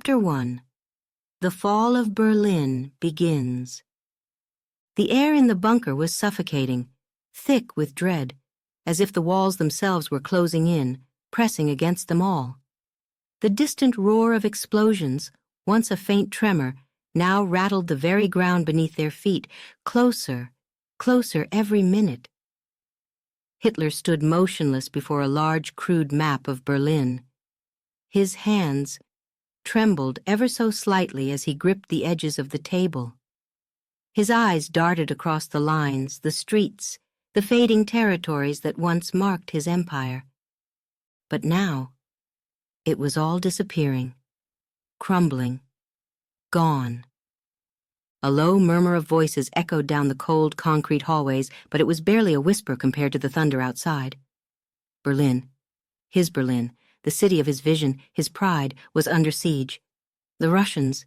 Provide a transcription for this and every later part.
Chapter 1. The Fall of Berlin begins. The air in the bunker was suffocating, thick with dread, as if the walls themselves were closing in, pressing against them all. The distant roar of explosions, once a faint tremor, now rattled the very ground beneath their feet, closer, closer every minute. Hitler stood motionless before a large, crude map of Berlin. His hands trembled ever so slightly as he gripped the edges of the table. His eyes darted across the lines, the streets, the fading territories that once marked his empire. But now, it was all disappearing, crumbling, gone. A low murmur of voices echoed down the cold concrete hallways, but it was barely a whisper compared to the thunder outside. Berlin, his Berlin, the city of his vision, his pride, was under siege. The Russians,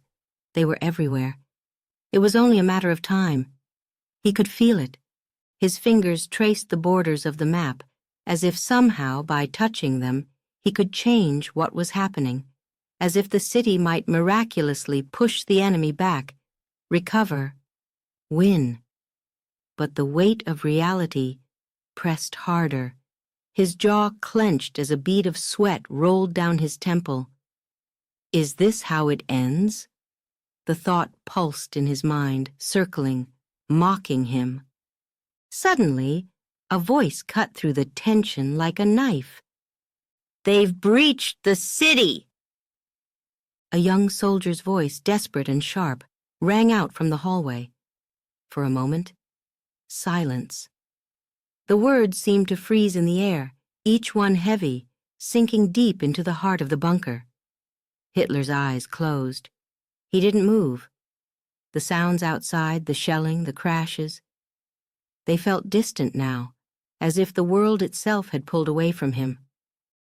they were everywhere. It was only a matter of time. He could feel it. His fingers traced the borders of the map, as if somehow, by touching them, he could change what was happening, as if the city might miraculously push the enemy back, recover, win. But the weight of reality pressed harder. His jaw clenched as a bead of sweat rolled down his temple. Is this how it ends? The thought pulsed in his mind, circling, mocking him. Suddenly, a voice cut through the tension like a knife. "They've breached the city!" A young soldier's voice, desperate and sharp, rang out from the hallway. For a moment, silence. The words seemed to freeze in the air, each one heavy, sinking deep into the heart of the bunker. Hitler's eyes closed. He didn't move. The sounds outside, the shelling, the crashes, they felt distant now, as if the world itself had pulled away from him.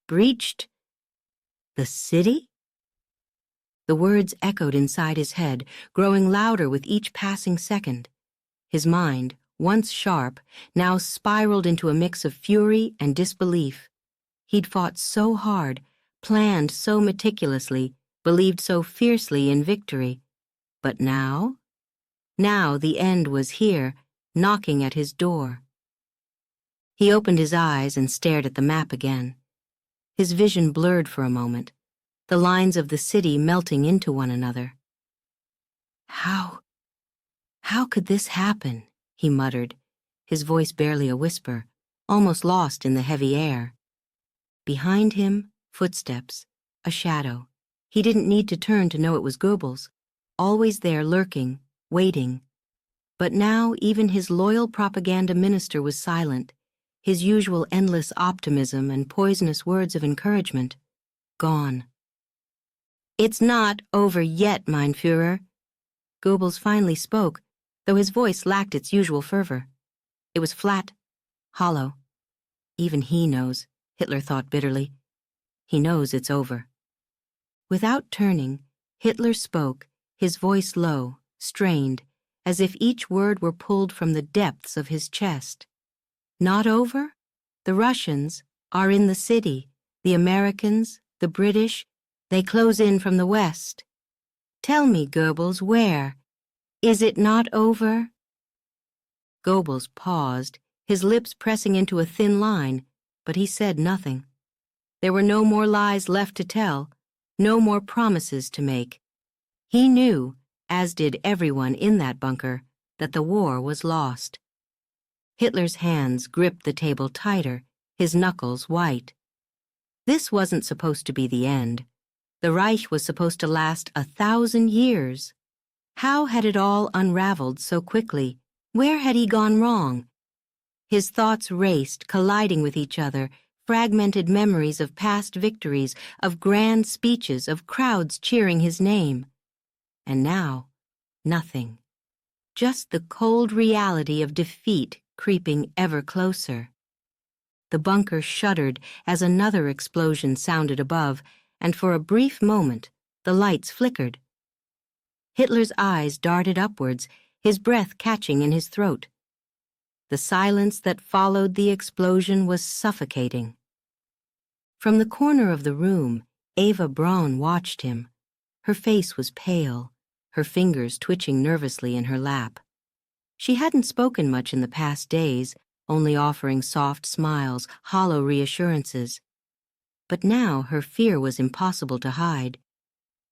Breached? The city? The words echoed inside his head, growing louder with each passing second. His mind, once sharp, now spiraled into a mix of fury and disbelief. He'd fought so hard, planned so meticulously, believed so fiercely in victory. But now? Now the end was here, knocking at his door. He opened his eyes and stared at the map again. His vision blurred for a moment, the lines of the city melting into one another. How could this happen? He muttered, his voice barely a whisper, almost lost in the heavy air. Behind him, footsteps, a shadow. He didn't need to turn to know it was Goebbels, always there lurking, waiting. But now even his loyal propaganda minister was silent, his usual endless optimism and poisonous words of encouragement gone. "It's not over yet, mein Fuhrer." Goebbels finally spoke, though his voice lacked its usual fervor. It was flat, hollow. Even he knows, Hitler thought bitterly. He knows it's over. Without turning, Hitler spoke, his voice low, strained, as if each word were pulled from the depths of his chest. Not over? The Russians are in the city. The Americans, the British, they close in from the west. Tell me, Goebbels, where? Is it not over? Goebbels paused, his lips pressing into a thin line, but he said nothing. There were no more lies left to tell, no more promises to make. He knew, as did everyone in that bunker, that the war was lost. Hitler's hands gripped the table tighter, his knuckles white. This wasn't supposed to be the end. The Reich was supposed to last 1,000 years. How had it all unraveled so quickly? Where had he gone wrong? His thoughts raced, colliding with each other, fragmented memories of past victories, of grand speeches, of crowds cheering his name. And now, nothing. Just the cold reality of defeat creeping ever closer. The bunker shuddered as another explosion sounded above, and for a brief moment, the lights flickered. Hitler's eyes darted upwards, his breath catching in his throat. The silence that followed the explosion was suffocating. From the corner of the room, Eva Braun watched him. Her face was pale, her fingers twitching nervously in her lap. She hadn't spoken much in the past days, only offering soft smiles, hollow reassurances. But now her fear was impossible to hide.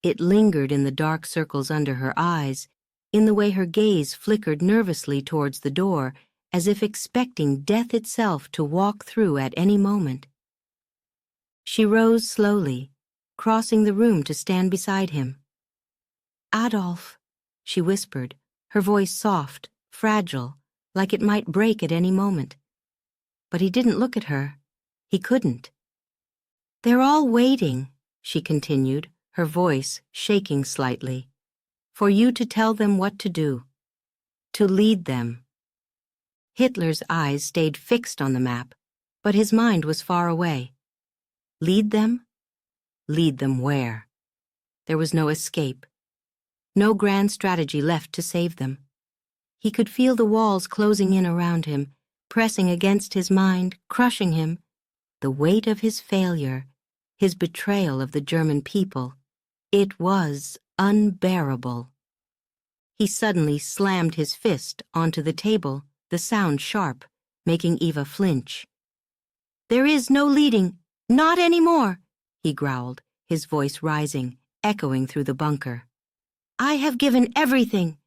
It lingered in the dark circles under her eyes, in the way her gaze flickered nervously towards the door, as if expecting death itself to walk through at any moment. She rose slowly, crossing the room to stand beside him. "Adolf," she whispered, her voice soft, fragile, like it might break at any moment. But he didn't look at her. He couldn't. "They're all waiting," she continued, her voice shaking slightly, "for you to tell them what to do, to lead them." Hitler's eyes stayed fixed on the map, but his mind was far away. Lead them? Lead them where? There was no escape. No grand strategy left to save them. He could feel the walls closing in around him, pressing against his mind, crushing him. The weight of his failure, his betrayal of the German people. It was unbearable. He suddenly slammed his fist onto the table, the sound sharp, making Eva flinch. "There is no leading, not anymore," he growled, his voice rising, echoing through the bunker. "I have given everything,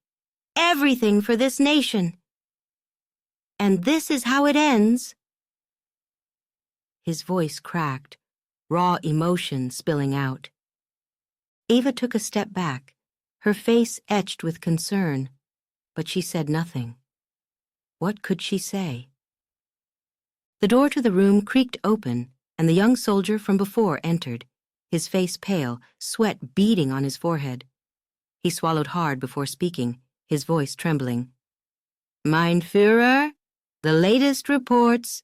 everything for this nation. And this is how it ends." His voice cracked, raw emotion spilling out. Eva took a step back, her face etched with concern, but she said nothing. What could she say? The door to the room creaked open, and the young soldier from before entered, his face pale, sweat beading on his forehead. He swallowed hard before speaking, his voice trembling. "Mein Fuhrer, the latest reports."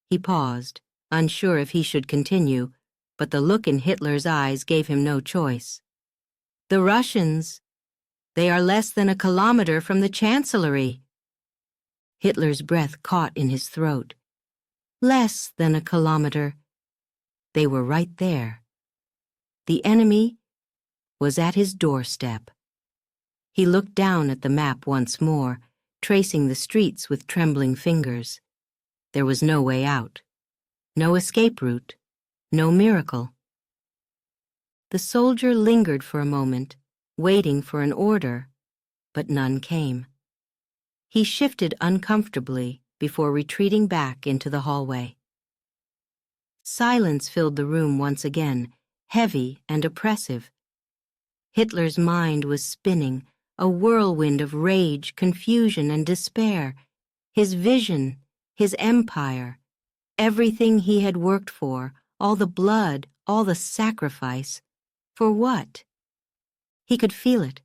He paused, unsure if he should continue, but the look in Hitler's eyes gave him no choice. "The Russians, they are less than a kilometer from the Chancellery." Hitler's breath caught in his throat. Less than a kilometer. They were right there. The enemy was at his doorstep. He looked down at the map once more, tracing the streets with trembling fingers. There was no way out, no escape route, no miracle. The soldier lingered for a moment, waiting for an order, but none came. He shifted uncomfortably before retreating back into the hallway. Silence filled the room once again, heavy and oppressive. Hitler's mind was spinning, a whirlwind of rage, confusion, and despair. His vision, his empire, everything he had worked for, all the blood, all the sacrifice. For what? He could feel it,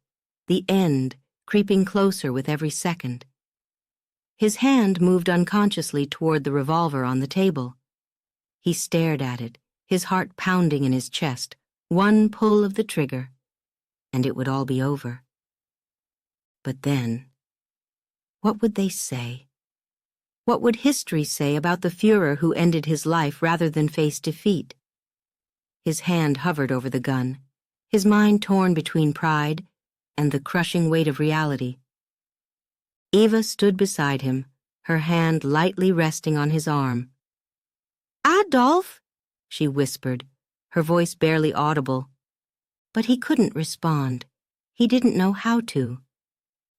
the end, creeping closer with every second. His hand moved unconsciously toward the revolver on the table. He stared at it, his heart pounding in his chest, one pull of the trigger, and it would all be over. But then, what would they say? What would history say about the Fuhrer who ended his life rather than face defeat? His hand hovered over the gun, his mind torn between pride and the crushing weight of reality. Eva stood beside him, her hand lightly resting on his arm. "Adolf," she whispered, her voice barely audible. But he couldn't respond. He didn't know how to.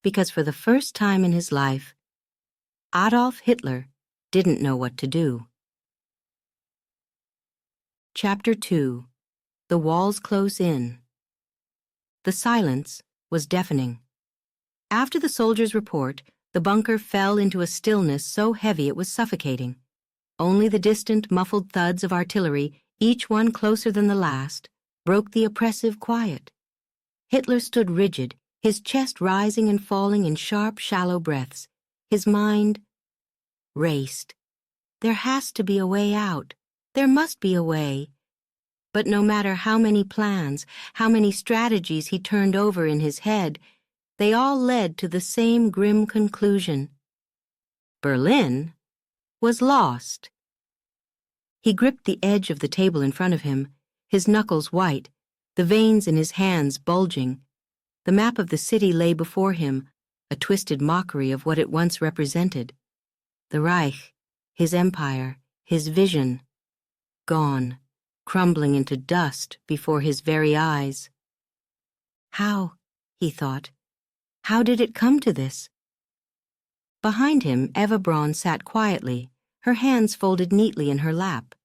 Because for the first time in his life, Adolf Hitler didn't know what to do. Chapter 2. The Walls Close In. The silence was deafening. After the soldier's report, the bunker fell into a stillness so heavy it was suffocating. Only the distant, muffled thuds of artillery, each one closer than the last, broke the oppressive quiet. Hitler stood rigid, his chest rising and falling in sharp, shallow breaths. His mind raced. There has to be a way out. There must be a way. But no matter how many plans, how many strategies he turned over in his head, they all led to the same grim conclusion. Berlin was lost. He gripped the edge of the table in front of him, his knuckles white, the veins in his hands bulging. The map of the city lay before him, a twisted mockery of what it once represented. The Reich, his empire, his vision, gone, crumbling into dust before his very eyes. How, he thought, how did it come to this? Behind him, Eva Braun sat quietly, her hands folded neatly in her lap.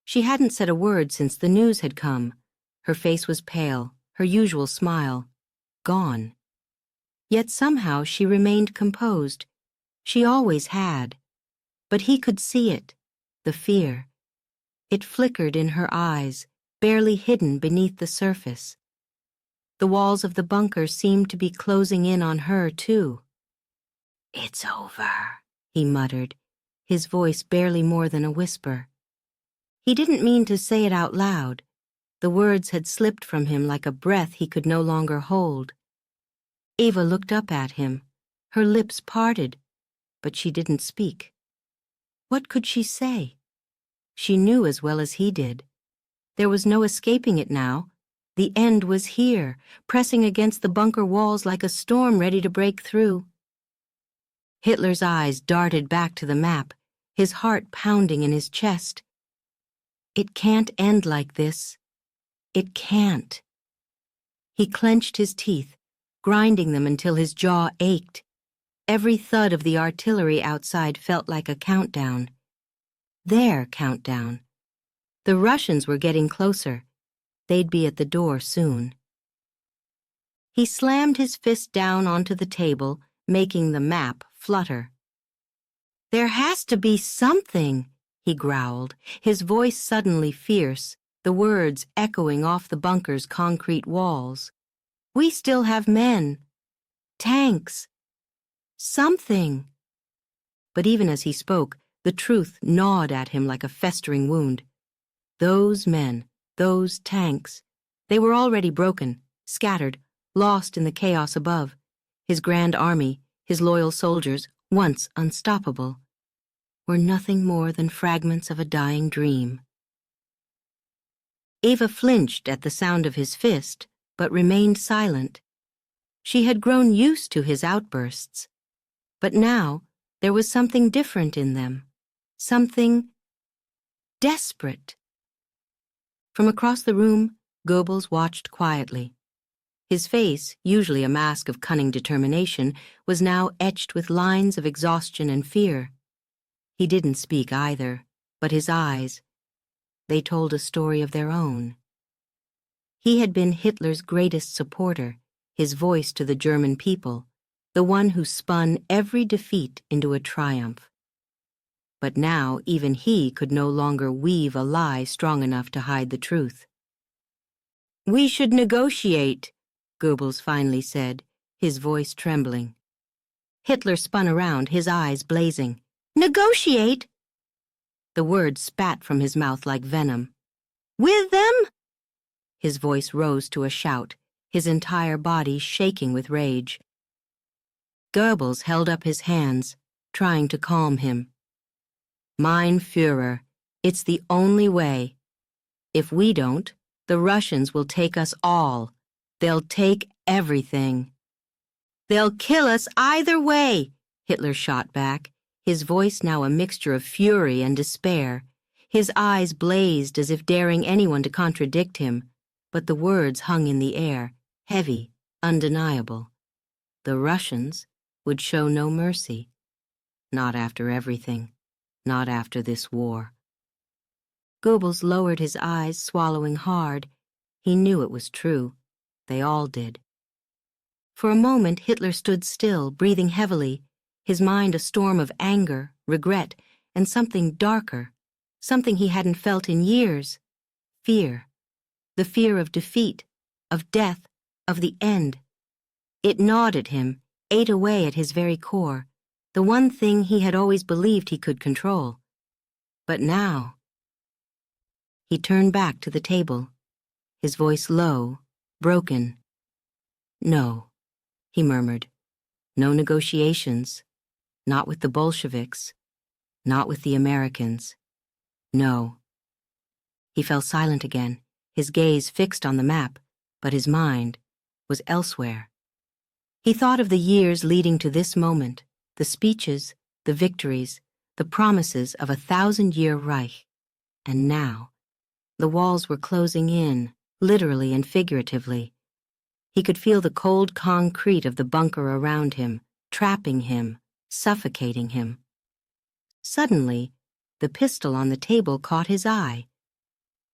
She hadn't said a word since the news had come. Her face was pale, her usual smile gone. Yet somehow she remained composed. She always had. But he could see it, the fear. It flickered in her eyes, barely hidden beneath the surface. The walls of the bunker seemed to be closing in on her, too. "It's over," he muttered, his voice barely more than a whisper. He didn't mean to say it out loud. The words had slipped from him like a breath he could no longer hold. Eva looked up at him, her lips parted, but she didn't speak. What could she say? She knew as well as he did. There was no escaping it now. The end was here, pressing against the bunker walls like a storm ready to break through. Hitler's eyes darted back to the map, his heart pounding in his chest. It can't end like this. It can't. He clenched his teeth, grinding them until his jaw ached. Every thud of the artillery outside felt like a countdown. Their countdown. The Russians were getting closer. They'd be at the door soon. He slammed his fist down onto the table, making the map flutter. "There has to be something," he growled, his voice suddenly fierce, the words echoing off the bunker's concrete walls. "We still have men. Tanks. Something." But even as he spoke, the truth gnawed at him like a festering wound. Those men, those tanks, they were already broken, scattered, lost in the chaos above. His grand army, his loyal soldiers, once unstoppable, were nothing more than fragments of a dying dream. Eva flinched at the sound of his fist, but remained silent. She had grown used to his outbursts, but now there was something different in them, something desperate. From across the room, Goebbels watched quietly. His face, usually a mask of cunning determination, was now etched with lines of exhaustion and fear. He didn't speak either, but his eyes, they told a story of their own. He had been Hitler's greatest supporter, his voice to the German people, the one who spun every defeat into a triumph. But now even he could no longer weave a lie strong enough to hide the truth. "We should negotiate," Goebbels finally said, his voice trembling. Hitler spun around, his eyes blazing. "Negotiate?" The words spat from his mouth like venom. "With them?" His voice rose to a shout, his entire body shaking with rage. Goebbels held up his hands, trying to calm him. "Mein Fuhrer, it's the only way. If we don't, the Russians will take us all. They'll take everything." "They'll kill us either way," Hitler shot back, his voice now a mixture of fury and despair. His eyes blazed as if daring anyone to contradict him, but the words hung in the air, heavy, undeniable. The Russians would show no mercy. Not after everything. Not after this war. Goebbels lowered his eyes, swallowing hard. He knew it was true. They all did. For a moment, Hitler stood still, breathing heavily, his mind a storm of anger, regret, and something darker, something he hadn't felt in years. Fear. The fear of defeat, of death, of the end. It gnawed at him, ate away at his very core, the one thing he had always believed he could control. But now... He turned back to the table, his voice low, broken. "No," he murmured. "No negotiations. Not with the Bolsheviks. Not with the Americans. No." He fell silent again, his gaze fixed on the map, but his mind was elsewhere. He thought of the years leading to this moment, the speeches, the victories, the promises of a 1,000-year Reich. And now, the walls were closing in, literally and figuratively. He could feel the cold concrete of the bunker around him, trapping him, suffocating him. Suddenly, the pistol on the table caught his eye.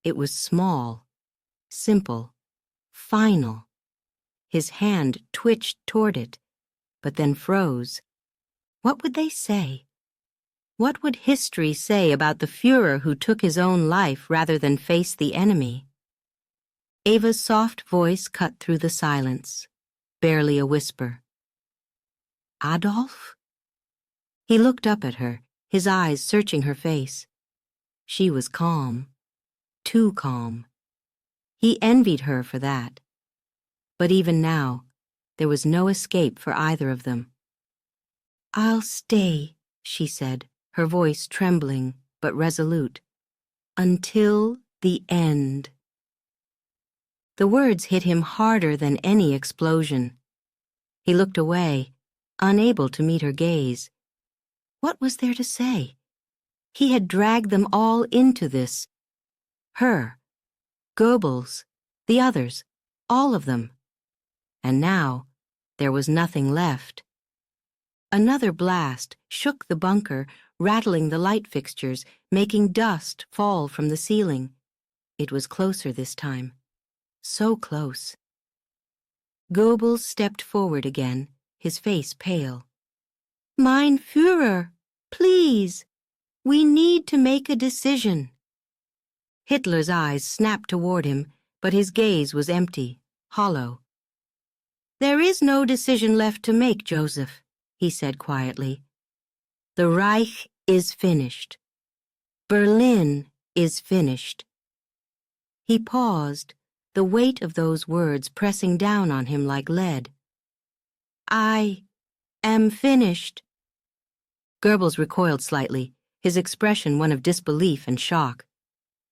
It was small, simple, final. His hand twitched toward it, but then froze. What would they say? What would history say about the Fuhrer who took his own life rather than face the enemy? Ava's soft voice cut through the silence, barely a whisper. Adolf? He looked up at her, his eyes searching her face. She was calm, too calm. He envied her for that. But even now, there was no escape for either of them. I'll stay, she said, her voice trembling but resolute, until the end. The words hit him harder than any explosion. He looked away, unable to meet her gaze. What was there to say? He had dragged them all into this. Her, Goebbels, the others, all of them. And now, there was nothing left. Another blast shook the bunker, rattling the light fixtures, making dust fall from the ceiling. It was closer this time. So close. Goebbels stepped forward again, his face pale. Mein Führer, please, we need to make a decision. Hitler's eyes snapped toward him, but his gaze was empty, hollow. There is no decision left to make, Joseph, he said quietly. The Reich is finished. Berlin is finished. He paused, the weight of those words pressing down on him like lead. I am finished. Goebbels recoiled slightly, his expression one of disbelief and shock.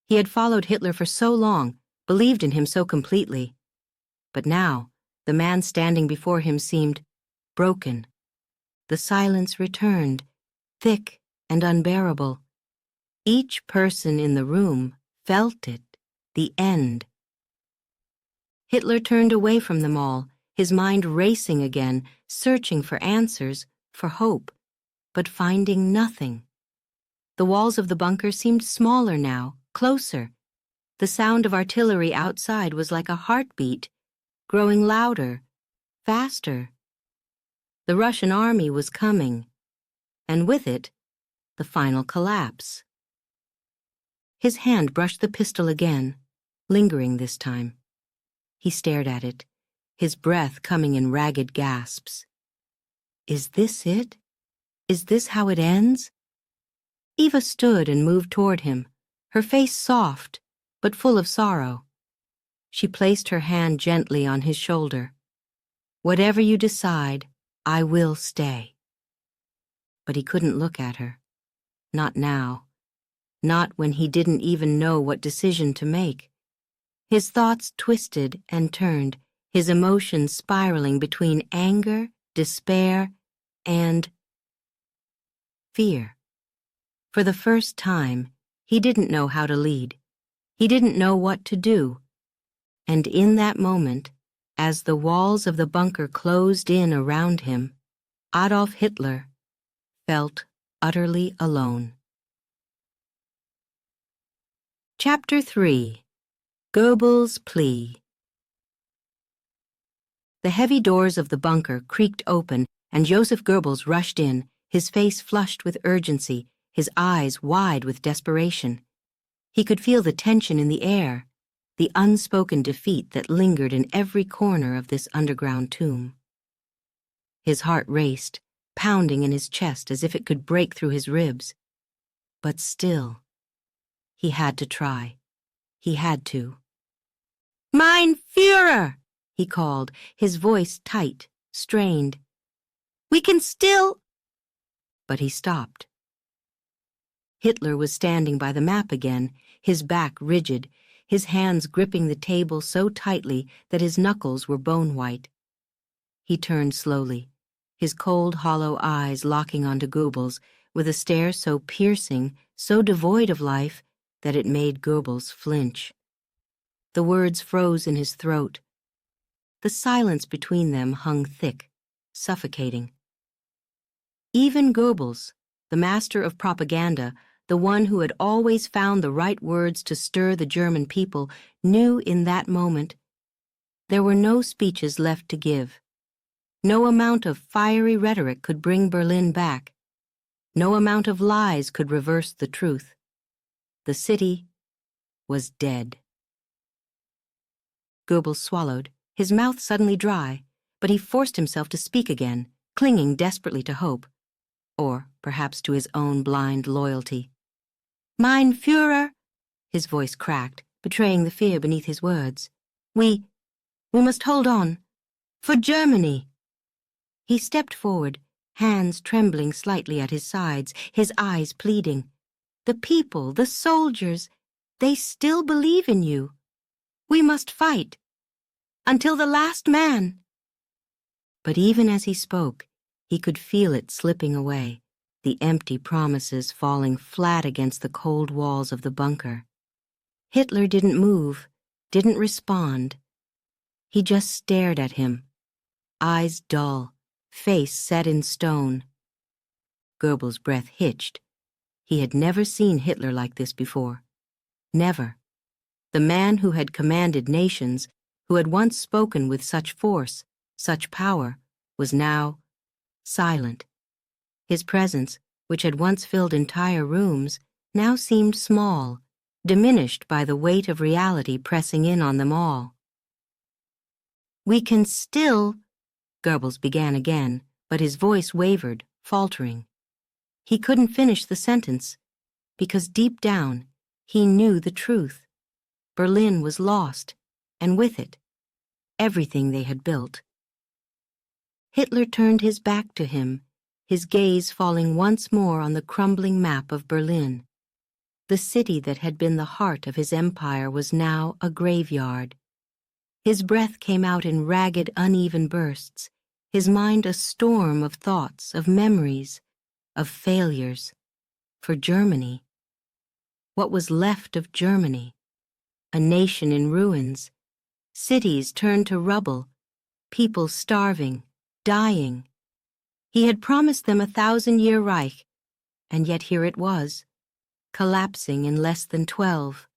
He had followed Hitler for so long, believed in him so completely. But now, the man standing before him seemed broken. The silence returned, thick and unbearable. Each person in the room felt it, the end. Hitler turned away from them all, his mind racing again, searching for answers, for hope, but finding nothing. The walls of the bunker seemed smaller now, closer. The sound of artillery outside was like a heartbeat, growing louder, faster. The Russian army was coming, and with it, the final collapse. His hand brushed the pistol again, lingering this time. He stared at it, his breath coming in ragged gasps. Is this it? Is this how it ends? Eva stood and moved toward him, her face soft, but full of sorrow. She placed her hand gently on his shoulder. Whatever you decide, I will stay. But he couldn't look at her. Not now. Not when he didn't even know what decision to make. His thoughts twisted and turned, his emotions spiraling between anger, despair, and fear. For the first time, he didn't know how to lead. He didn't know what to do. And in that moment, as the walls of the bunker closed in around him, Adolf Hitler felt utterly alone. Chapter 3. Goebbels' Plea. The heavy doors of the bunker creaked open, and Joseph Goebbels rushed in, his face flushed with urgency, his eyes wide with desperation. He could feel the tension in the air, the unspoken defeat that lingered in every corner of this underground tomb. His heart raced, pounding in his chest as if it could break through his ribs. But still, he had to try. He had to. Mein Führer, he called, his voice tight, strained. We can still... But he stopped. Hitler was standing by the map again, his back rigid, his hands gripping the table so tightly that his knuckles were bone-white. He turned slowly, his cold, hollow eyes locking onto Goebbels with a stare so piercing, so devoid of life, that it made Goebbels flinch. The words froze in his throat. The silence between them hung thick, suffocating. Even Goebbels, the master of propaganda, the one who had always found the right words to stir the German people, knew in that moment there were no speeches left to give. No amount of fiery rhetoric could bring Berlin back. No amount of lies could reverse the truth. The city was dead. Goebbels swallowed, his mouth suddenly dry, but he forced himself to speak again, clinging desperately to hope, or perhaps to his own blind loyalty. "Mein Fuhrer," his voice cracked, betraying the fear beneath his words. We must hold on. For Germany." He stepped forward, hands trembling slightly at his sides, his eyes pleading. "The people, the soldiers, they still believe in you. We must fight. Until the last man." But even as he spoke, he could feel it slipping away, the empty promises falling flat against the cold walls of the bunker. Hitler didn't move, didn't respond. He just stared at him, eyes dull, face set in stone. Goebbels' breath hitched. He had never seen Hitler like this before. Never. The man who had commanded nations, who had once spoken with such force, such power, was now silent. His presence, which had once filled entire rooms, now seemed small, diminished by the weight of reality pressing in on them all. "We can still," Goebbels began again, but his voice wavered, faltering. He couldn't finish the sentence, because deep down, he knew the truth. Berlin was lost, and with it, everything they had built. Hitler turned his back to him, his gaze falling once more on the crumbling map of Berlin. The city that had been the heart of his empire was now a graveyard. His breath came out in ragged, uneven bursts, his mind a storm of thoughts, of memories, of failures. For Germany. What was left of Germany? A nation in ruins, cities turned to rubble, people starving, dying. He had promised them 1,000-year Reich, and yet here it was, collapsing in less than 12.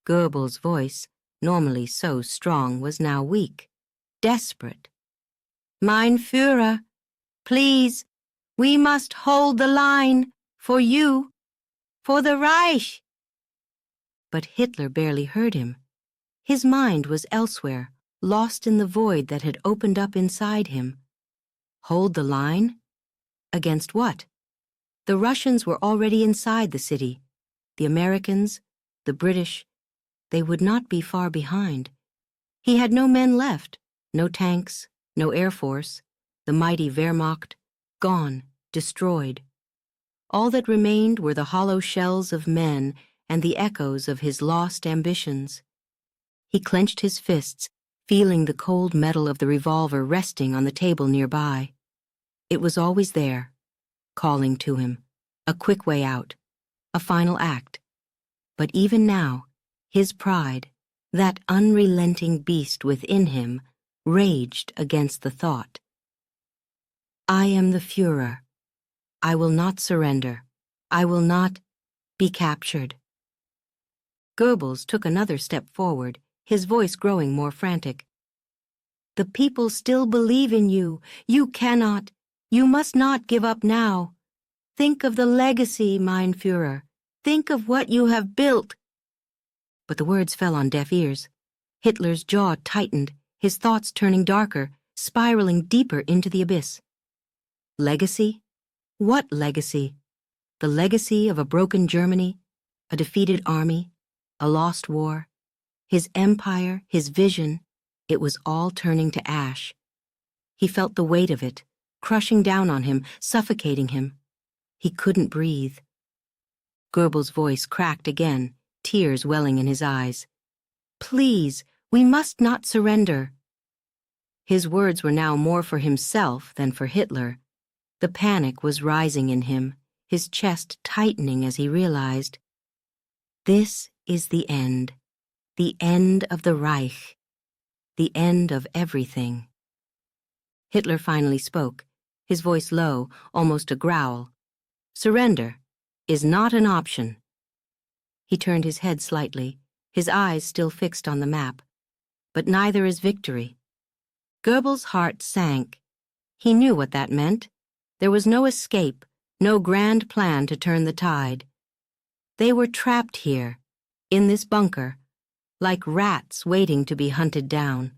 Goebbels' voice, normally so strong, was now weak, desperate. "Mein Führer, please, we must hold the line, for you, for the Reich." But Hitler barely heard him. His mind was elsewhere, lost in the void that had opened up inside him. Hold the line? Against what? The Russians were already inside the city. The Americans, the British, they would not be far behind. He had no men left, no tanks, no air force, the mighty Wehrmacht, gone, destroyed. All that remained were the hollow shells of men and the echoes of his lost ambitions. He clenched his fists, feeling the cold metal of the revolver resting on the table nearby. It was always there, calling to him, a quick way out, a final act. But even now, his pride, that unrelenting beast within him, raged against the thought. "I am the Fuhrer. I will not surrender. I will not be captured." Goebbels took another step forward, his voice growing more frantic. "The people still believe in you. You cannot, you must not give up now. Think of the legacy, mein Führer. Think of what you have built." But the words fell on deaf ears. Hitler's jaw tightened, his thoughts turning darker, spiraling deeper into the abyss. Legacy? What legacy? The legacy of a broken Germany, a defeated army, a lost war. His empire, his vision, it was all turning to ash. He felt the weight of it, crushing down on him, suffocating him. He couldn't breathe. Goebbels' voice cracked again, tears welling in his eyes. "Please, we must not surrender." His words were now more for himself than for Hitler. The panic was rising in him, his chest tightening as he realized. This is the end of the Reich, the end of everything. Hitler finally spoke, his voice low, almost a growl. "Surrender is not an option." He turned his head slightly, his eyes still fixed on the map. "But neither is victory." Goebbels' heart sank. He knew what that meant. There was no escape, no grand plan to turn the tide. They were trapped here, in this bunker, like rats waiting to be hunted down.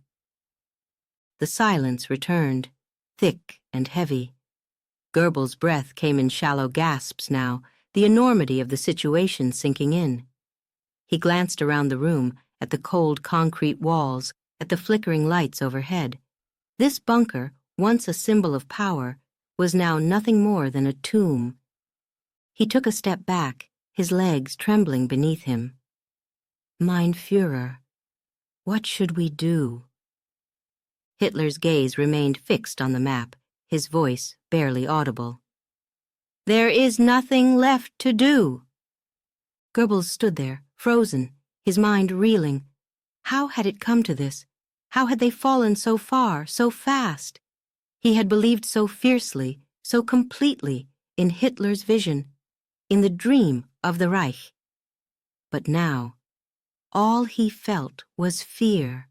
The silence returned, thick and heavy. Goebbels' breath came in shallow gasps now, the enormity of the situation sinking in. He glanced around the room, at the cold concrete walls, at the flickering lights overhead. This bunker, once a symbol of power, was now nothing more than a tomb. He took a step back, his legs trembling beneath him. "Mein Fuhrer, what should we do?" Hitler's gaze remained fixed on the map, his voice barely audible. "There is nothing left to do." Goebbels stood there, frozen, his mind reeling. How had it come to this? How had they fallen so far, so fast? He had believed so fiercely, so completely, in Hitler's vision, in the dream of the Reich. But now, all he felt was fear,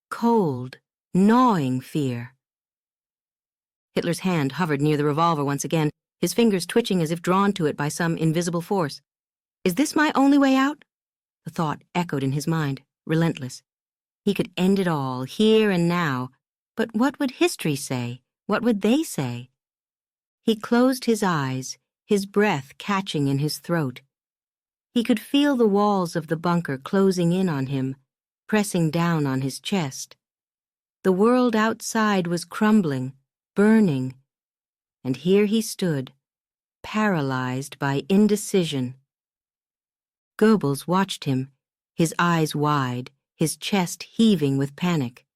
cold, gnawing fear. Hitler's hand hovered near the revolver once again, his fingers twitching as if drawn to it by some invisible force. "Is this my only way out?" The thought echoed in his mind, relentless. He could end it all, here and now, but what would history say? What would they say? He closed his eyes, his breath catching in his throat. He could feel the walls of the bunker closing in on him, pressing down on his chest. The world outside was crumbling, burning, and here he stood, paralyzed by indecision. Goebbels watched him, his eyes wide, his chest heaving with panic.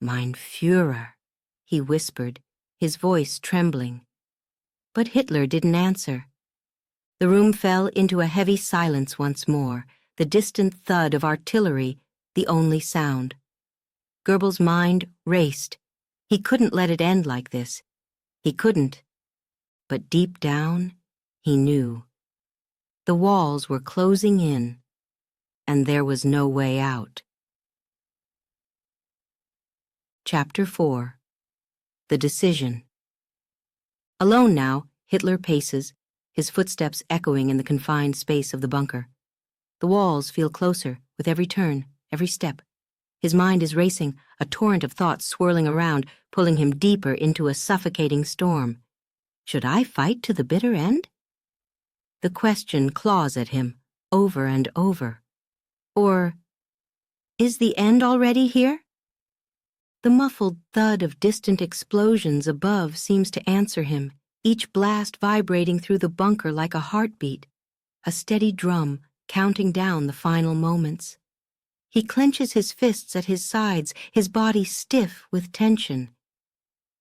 "Mein Fuhrer," he whispered, his voice trembling. But Hitler didn't answer. The room fell into a heavy silence once more, the distant thud of artillery, the only sound. Goebbels' mind raced. He couldn't let it end like this. He couldn't. But deep down, he knew. The walls were closing in, and there was no way out. Chapter 4. The Decision. Alone now, Hitler paces, his footsteps echoing in the confined space of the bunker. The walls feel closer with every turn, every step. His mind is racing, a torrent of thoughts swirling around, pulling him deeper into a suffocating storm. Should I fight to the bitter end? The question claws at him, over and over. Or, is the end already here? The muffled thud of distant explosions above seems to answer him, each blast vibrating through the bunker like a heartbeat, a steady drum counting down the final moments. He clenches his fists at his sides, his body stiff with tension.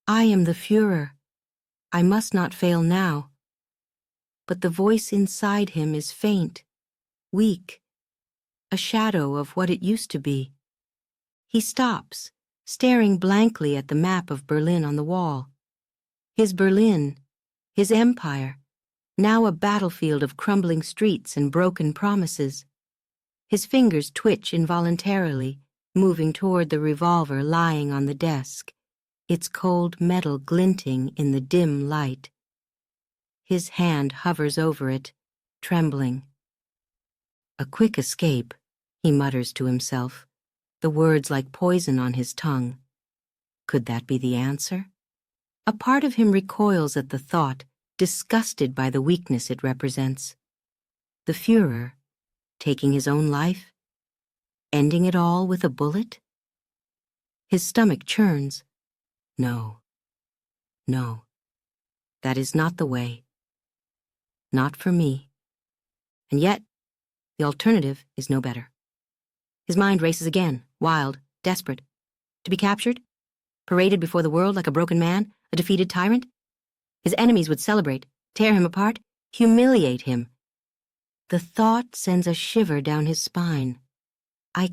I am the Fuhrer. I must not fail now. But the voice inside him is faint, weak, a shadow of what it used to be. He stops, staring blankly at the map of Berlin on the wall. His Berlin, his empire, now a battlefield of crumbling streets and broken promises. His fingers twitch involuntarily, moving toward the revolver lying on the desk, its cold metal glinting in the dim light. His hand hovers over it, trembling. A quick escape, he mutters to himself, the words like poison on his tongue. Could that be the answer? A part of him recoils at the thought, disgusted by the weakness it represents. The Fuhrer, taking his own life, ending it all with a bullet? His stomach churns. No, no, that is not the way. Not for me. And yet, The alternative is no better. His mind races again, wild, desperate. To be captured? Paraded before the world like a broken man, a defeated tyrant? His enemies would celebrate, tear him apart, humiliate him. The thought sends a shiver down his spine. I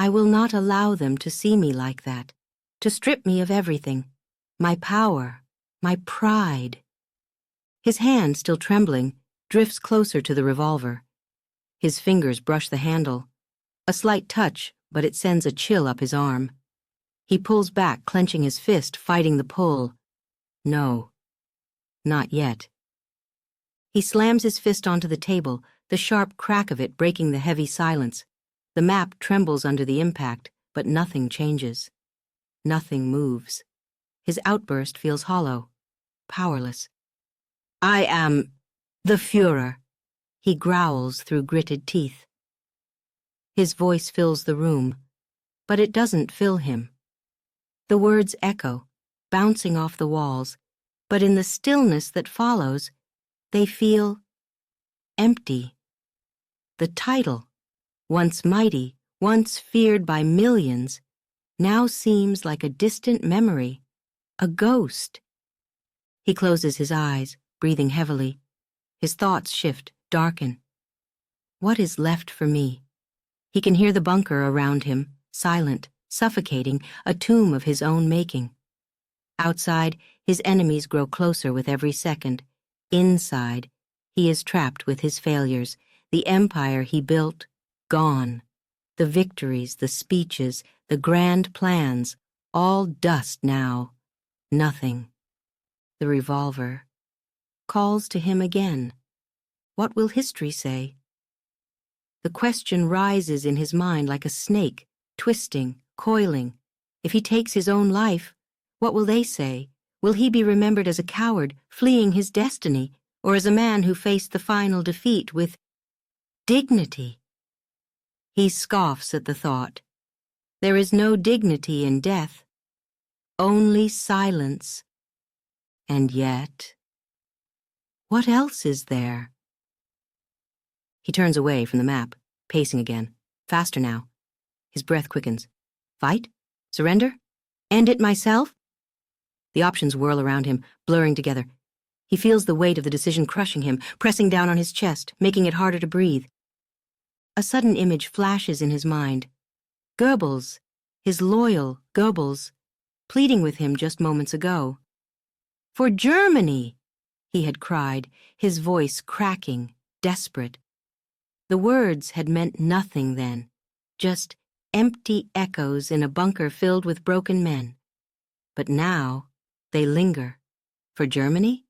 will not allow them to see me like that, to strip me of everything, my power, my pride. His hand, still trembling, drifts closer to the revolver. His fingers brush the handle. A slight touch, but it sends a chill up his arm. He pulls back, clenching his fist, fighting the pull. No, not yet. He slams his fist onto the table, the sharp crack of it breaking the heavy silence. The map trembles under the impact, but nothing changes. Nothing moves. His outburst feels hollow, powerless. I am the Fuhrer, he growls through gritted teeth. His voice fills the room, but it doesn't fill him. The words echo, bouncing off the walls, but in the stillness that follows, they feel empty. The title, once mighty, once feared by millions, now seems like a distant memory, a ghost. He closes his eyes, breathing heavily. His thoughts shift, darken. What is left for me? He can hear the bunker around him, silent, suffocating, a tomb of his own making. Outside, his enemies grow closer with every second. Inside, he is trapped with his failures, the empire he built, gone. The victories, the speeches, the grand plans, all dust now. Nothing. The revolver calls to him again. What will history say? The question rises in his mind like a snake, twisting, coiling. If he takes his own life, what will they say? Will he be remembered as a coward, fleeing his destiny, or as a man who faced the final defeat with dignity? He scoffs at the thought. There is no dignity in death, only silence. And yet, what else is there? He turns away from the map, pacing again, faster now. His breath quickens. Fight? Surrender? End it myself? The options whirl around him, blurring together. He feels the weight of the decision crushing him, pressing down on his chest, making it harder to breathe. A sudden image flashes in his mind. Goebbels, his loyal Goebbels, pleading with him just moments ago. For Germany, he had cried, his voice cracking, desperate. The words had meant nothing then, just empty echoes in a bunker filled with broken men. But now, they linger. For Germany?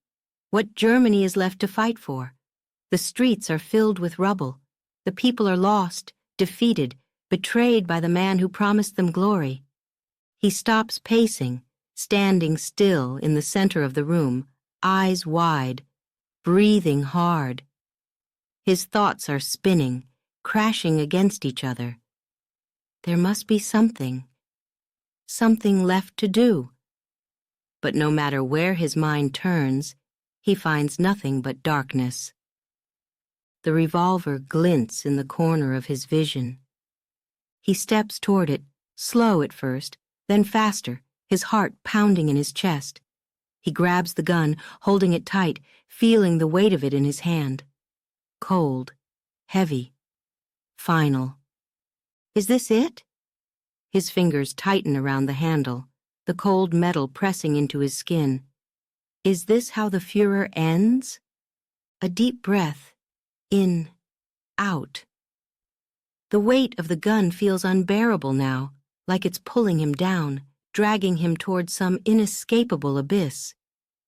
What Germany is left to fight for? The streets are filled with rubble. The people are lost, defeated, betrayed by the man who promised them glory. He stops pacing, standing still in the center of the room, eyes wide, breathing hard. His thoughts are spinning, crashing against each other. There must be something left to do. But no matter where his mind turns, he finds nothing but darkness. The revolver glints in the corner of his vision. He steps toward it, slow at first, then faster, his heart pounding in his chest. He grabs the gun, holding it tight, feeling the weight of it in his hand. Cold, heavy, final. Is this it? His fingers tighten around the handle, the cold metal pressing into his skin. Is this how the Fuhrer ends? A deep breath, in, out. The weight of the gun feels unbearable now, like it's pulling him down, dragging him toward some inescapable abyss.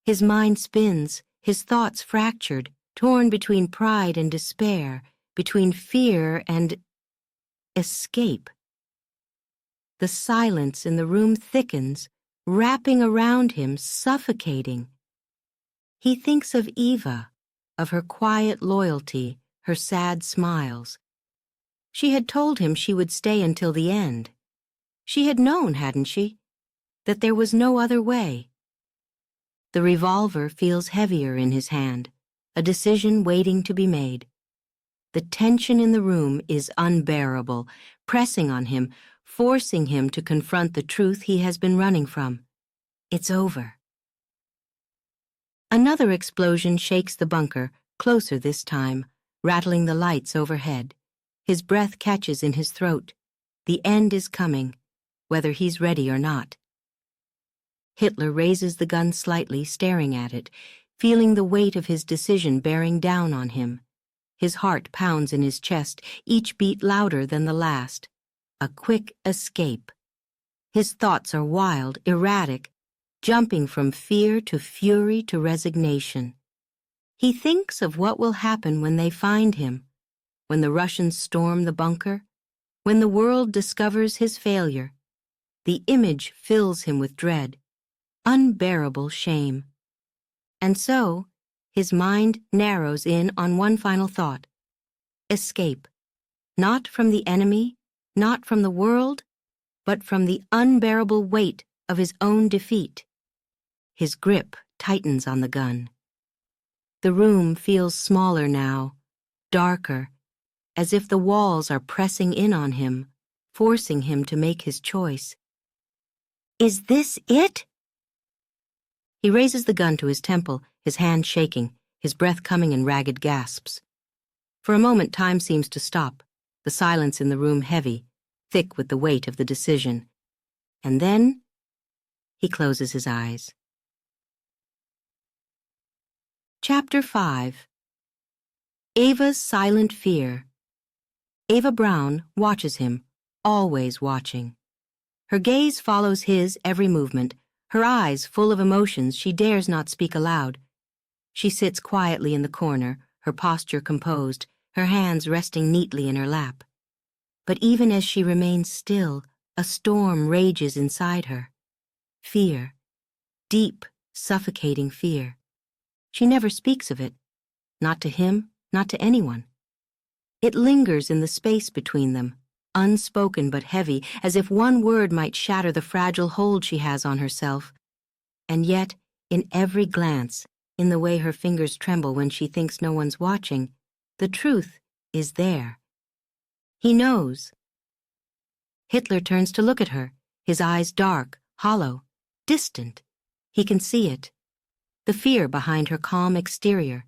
His mind spins, his thoughts fractured, torn between pride and despair, between fear and escape. The silence in the room thickens, wrapping around him, suffocating. He thinks of Eva, of her quiet loyalty, her sad smiles. She had told him she would stay until the end. She had known, hadn't she, that there was no other way. The revolver feels heavier in his hand, a decision waiting to be made. The tension in the room is unbearable, pressing on him, forcing him to confront the truth he has been running from. It's over. Another explosion shakes the bunker, closer this time, rattling the lights overhead. His breath catches in his throat. The end is coming, whether he's ready or not. Hitler raises the gun slightly, staring at it, feeling the weight of his decision bearing down on him. His heart pounds in his chest, each beat louder than the last. A quick escape. His thoughts are wild, erratic, jumping from fear to fury to resignation. He thinks of what will happen when they find him, when the Russians storm the bunker, when the world discovers his failure. The image fills him with dread, unbearable shame. And so, his mind narrows in on one final thought. Escape. Not from the enemy, not from the world, but from the unbearable weight of his own defeat. His grip tightens on the gun. The room feels smaller now, darker, as if the walls are pressing in on him, forcing him to make his choice. Is this it? He raises the gun to his temple, his hand shaking, his breath coming in ragged gasps. For a moment, time seems to stop, the silence in the room heavy, thick with the weight of the decision. And then, he closes his eyes. Chapter 5. Ava's silent fear. Ava Brown watches him, always watching. Her gaze follows his every movement, her eyes full of emotions she dares not speak aloud. She sits quietly in the corner, her posture composed, her hands resting neatly in her lap. But even as she remains still, a storm rages inside her. Fear. Deep, suffocating fear. She never speaks of it. Not to him, not to anyone. It lingers in the space between them, unspoken but heavy, as if one word might shatter the fragile hold she has on herself. And yet, in every glance, in the way her fingers tremble when she thinks no one's watching, the truth is there. He knows. Hitler turns to look at her, his eyes dark, hollow, distant. He can see it. The fear behind her calm exterior.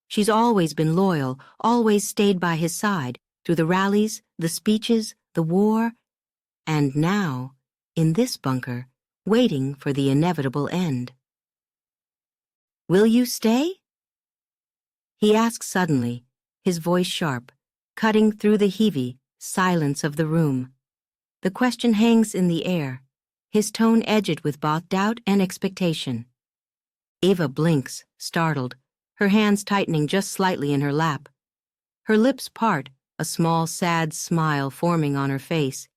She's always been loyal, always stayed by his side, through the rallies, the speeches, the war, and now, in this bunker, waiting for the inevitable end. Will you stay? He asks suddenly, his voice sharp, cutting through the heavy silence of the room. The question hangs in the air, his tone edged with both doubt and expectation. Ava blinks, startled, her hands tightening just slightly in her lap. Her lips part, a small, sad smile forming on her face.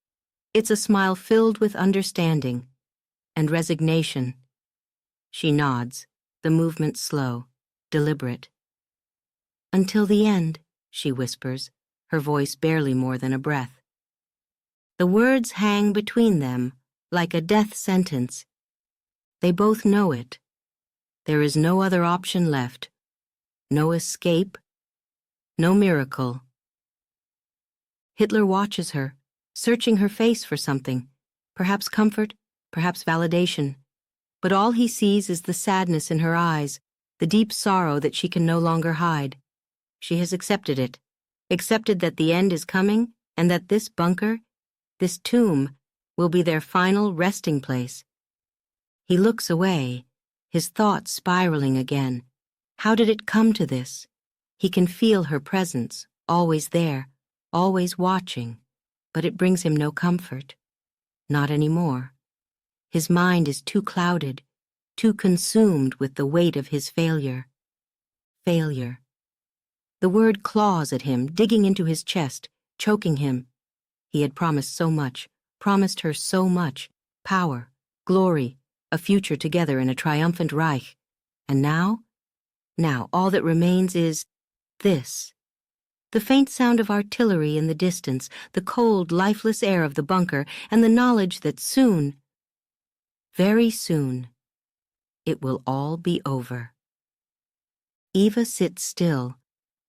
It's a smile filled with understanding and resignation. She nods, the movement slow, deliberate. Until the end, she whispers, her voice barely more than a breath. The words hang between them like a death sentence. They both know it. There is no other option left. No escape. No miracle. Hitler watches her, searching her face for something, perhaps comfort, perhaps validation. But all he sees is the sadness in her eyes, the deep sorrow that she can no longer hide. She has accepted it, accepted that the end is coming and that this bunker, this tomb, will be their final resting place. He looks away, his thoughts spiraling again. How did it come to this? He can feel her presence, always there, always watching, but it brings him no comfort. Not anymore. His mind is too clouded, too consumed with the weight of his failure. Failure. The word claws at him, digging into his chest, choking him. He had promised so much, promised her so much, power, glory, a future together in a triumphant Reich. And now all that remains is this. The faint sound of artillery in the distance, the cold, lifeless air of the bunker, and the knowledge that soon, very soon, it will all be over. Eva sits still,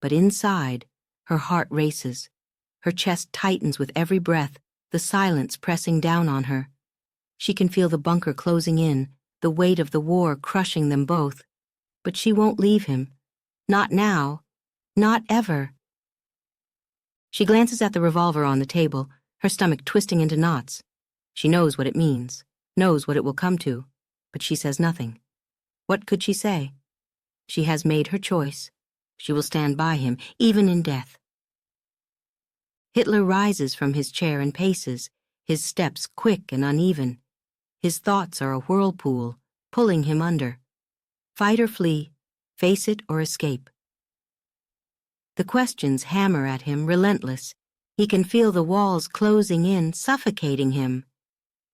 but inside, Her heart races. Her chest tightens with every breath, the silence pressing down on her. She can feel the bunker closing in, the weight of the war crushing them both. But she won't leave him. Not now. Not ever. She glances at the revolver on the table, her stomach twisting into knots. She knows what it means, knows what it will come to, but she says nothing. What could she say? She has made her choice. She will stand by him, even in death. Hitler rises from his chair and paces, his steps quick and uneven. His thoughts are a whirlpool, pulling him under. Fight or flee, face it or escape. The questions hammer at him, relentless. He can feel the walls closing in, suffocating him.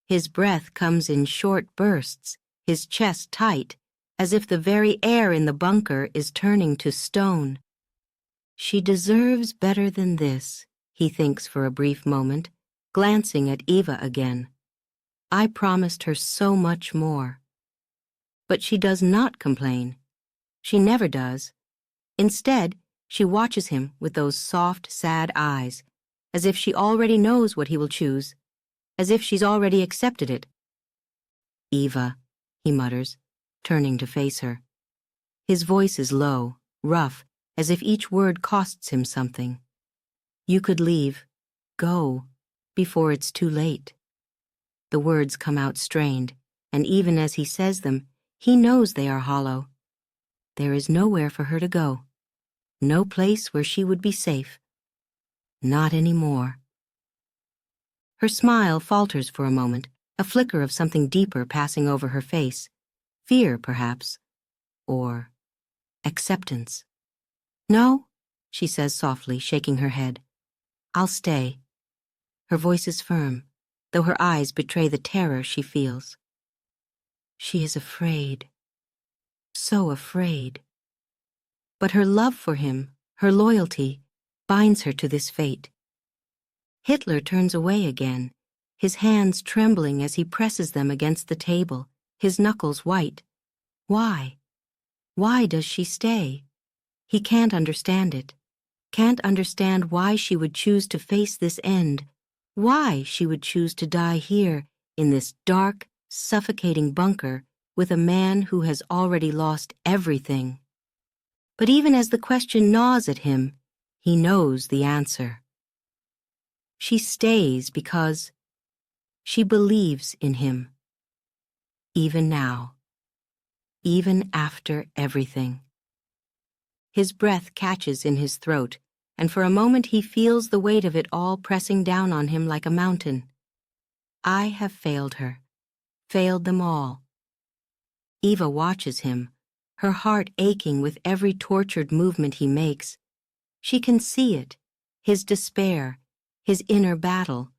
His breath comes in short bursts, his chest tight, as if the very air in the bunker is turning to stone. She deserves better than this, he thinks for a brief moment, glancing at Eva again. I promised her so much more. But she does not complain. She never does. Instead, she watches him with those soft, sad eyes, as if she already knows what he will choose, as if she's already accepted it. Eva, he mutters, turning to face her. His voice is low, rough, as if each word costs him something. You could leave, go, before it's too late. The words come out strained, and even as he says them, he knows they are hollow. There is nowhere for her to go. No place where she would be safe. Not anymore. Her smile falters for a moment, a flicker of something deeper passing over her face. Fear, perhaps. Or acceptance. No, she says softly, shaking her head. I'll stay. Her voice is firm, though her eyes betray the terror she feels. She is afraid. So afraid. But her love for him, her loyalty, binds her to this fate. Hitler turns away again, his hands trembling as he presses them against the table, his knuckles white. Why? Why does she stay? He can't understand it. Can't understand why she would choose to face this end, why she would choose to die here, in this dark, suffocating bunker, with a man who has already lost everything. But even as the question gnaws at him, he knows the answer. She stays because she believes in him. Even now. Even after everything. His breath catches in his throat, and for a moment he feels the weight of it all pressing down on him like a mountain. I have failed her. Failed them all. Eva watches him, her heart aching with every tortured movement he makes. She can see it, his despair, his inner battle.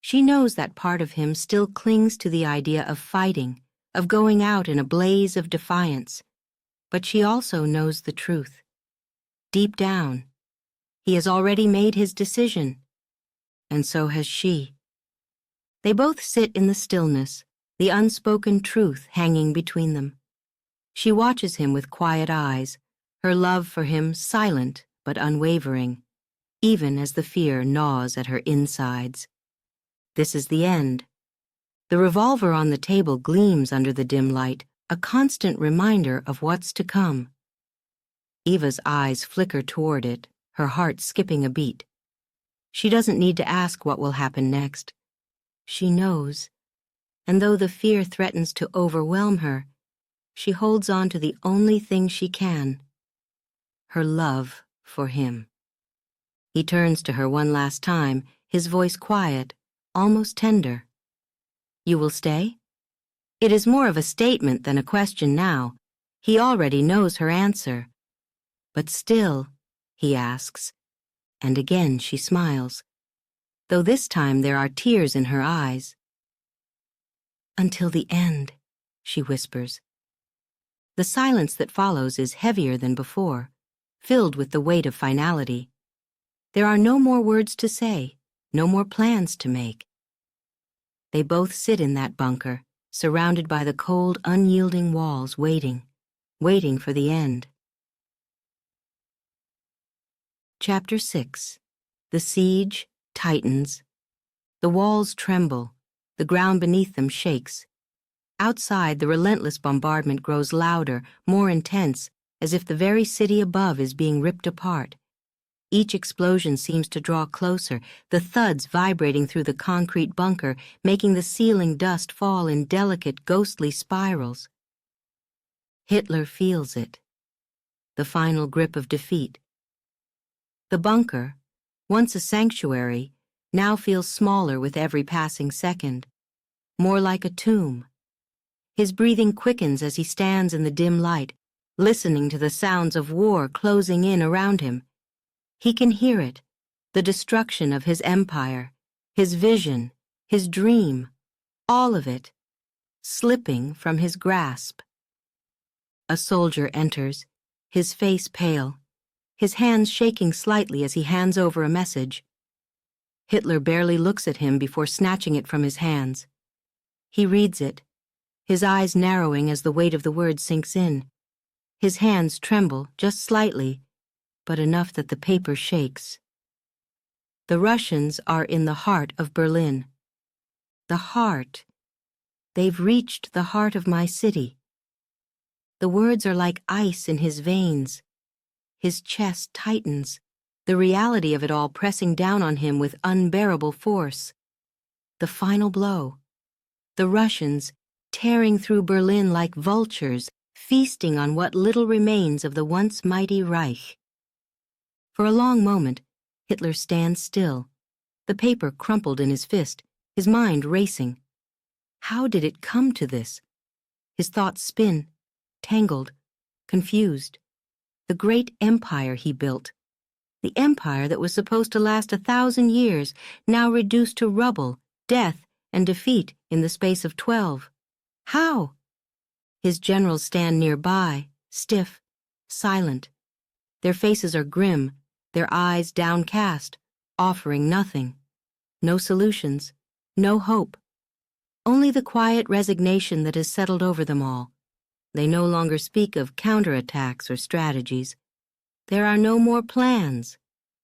She knows that part of him still clings to the idea of fighting, of going out in a blaze of defiance. But she also knows the truth. Deep down, he has already made his decision, and so has she. They both sit in the stillness, the unspoken truth hanging between them. She watches him with quiet eyes, her love for him silent but unwavering, even as the fear gnaws at her insides. This is the end. The revolver on the table gleams under the dim light, a constant reminder of what's to come. Eva's eyes flicker toward it, her heart skipping a beat. She doesn't need to ask what will happen next. She knows, and though the fear threatens to overwhelm her, she holds on to the only thing she can, her love for him. He turns to her one last time, his voice quiet, almost tender. You will stay? It is more of a statement than a question now. He already knows her answer. But still, he asks, and again she smiles, though this time there are tears in her eyes. Until the end, she whispers. The silence that follows is heavier than before, filled with the weight of finality. There are no more words to say, no more plans to make. They both sit in that bunker, surrounded by the cold, unyielding walls, waiting for the end. Chapter 6. The siege tightens. The walls tremble. The ground beneath them shakes. Outside, the relentless bombardment grows louder, more intense, as if the very city above is being ripped apart. Each explosion seems to draw closer, the thuds vibrating through the concrete bunker, making the ceiling dust fall in delicate, ghostly spirals. Hitler feels it. The final grip of defeat. The bunker, once a sanctuary, now feels smaller with every passing second, more like a tomb. His breathing quickens as he stands in the dim light, listening to the sounds of war closing in around him. He can hear it, the destruction of his empire, his vision, his dream, all of it, slipping from his grasp. A soldier enters, his face pale, his hands shaking slightly as he hands over a message. Hitler barely looks at him before snatching it from his hands. He reads it, his eyes narrowing as the weight of the words sinks in. His hands tremble just slightly, but enough that the paper shakes. The Russians are in the heart of Berlin. The heart. They've reached the heart of my city. The words are like ice in his veins. His chest tightens, the reality of it all pressing down on him with unbearable force. The final blow. The Russians, tearing through Berlin like vultures, feasting on what little remains of the once mighty Reich. For a long moment, Hitler stands still, the paper crumpled in his fist, his mind racing. How did it come to this? His thoughts spin, tangled, confused. The great empire he built, the empire that was supposed to last 1,000 years, now reduced to rubble, death, and defeat in the space of 12. How? His generals stand nearby, stiff, silent. Their faces are grim, their eyes downcast, offering nothing. No solutions, no hope. Only the quiet resignation that has settled over them all. They no longer speak of counterattacks or strategies. There are no more plans.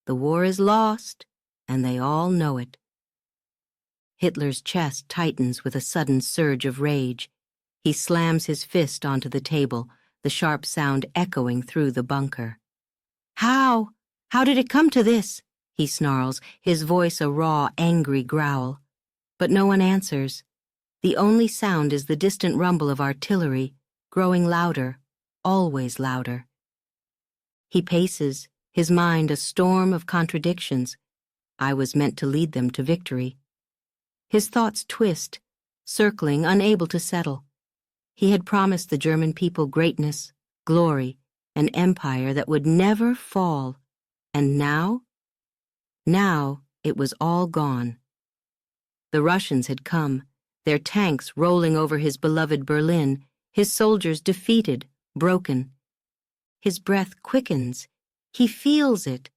The war is lost, and they all know it. Hitler's chest tightens with a sudden surge of rage. He slams his fist onto the table, the sharp sound echoing through the bunker. How? How did it come to this? He snarls, his voice a raw, angry growl. But no one answers. The only sound is the distant rumble of artillery, growing louder, always louder. He paces, his mind a storm of contradictions. I was meant to lead them to victory. His thoughts twist, circling, unable to settle. He had promised the German people greatness, glory, an empire that would never fall. And now? Now it was all gone. The Russians had come, their tanks rolling over his beloved Berlin, his soldiers defeated, broken. His breath quickens. He feels it,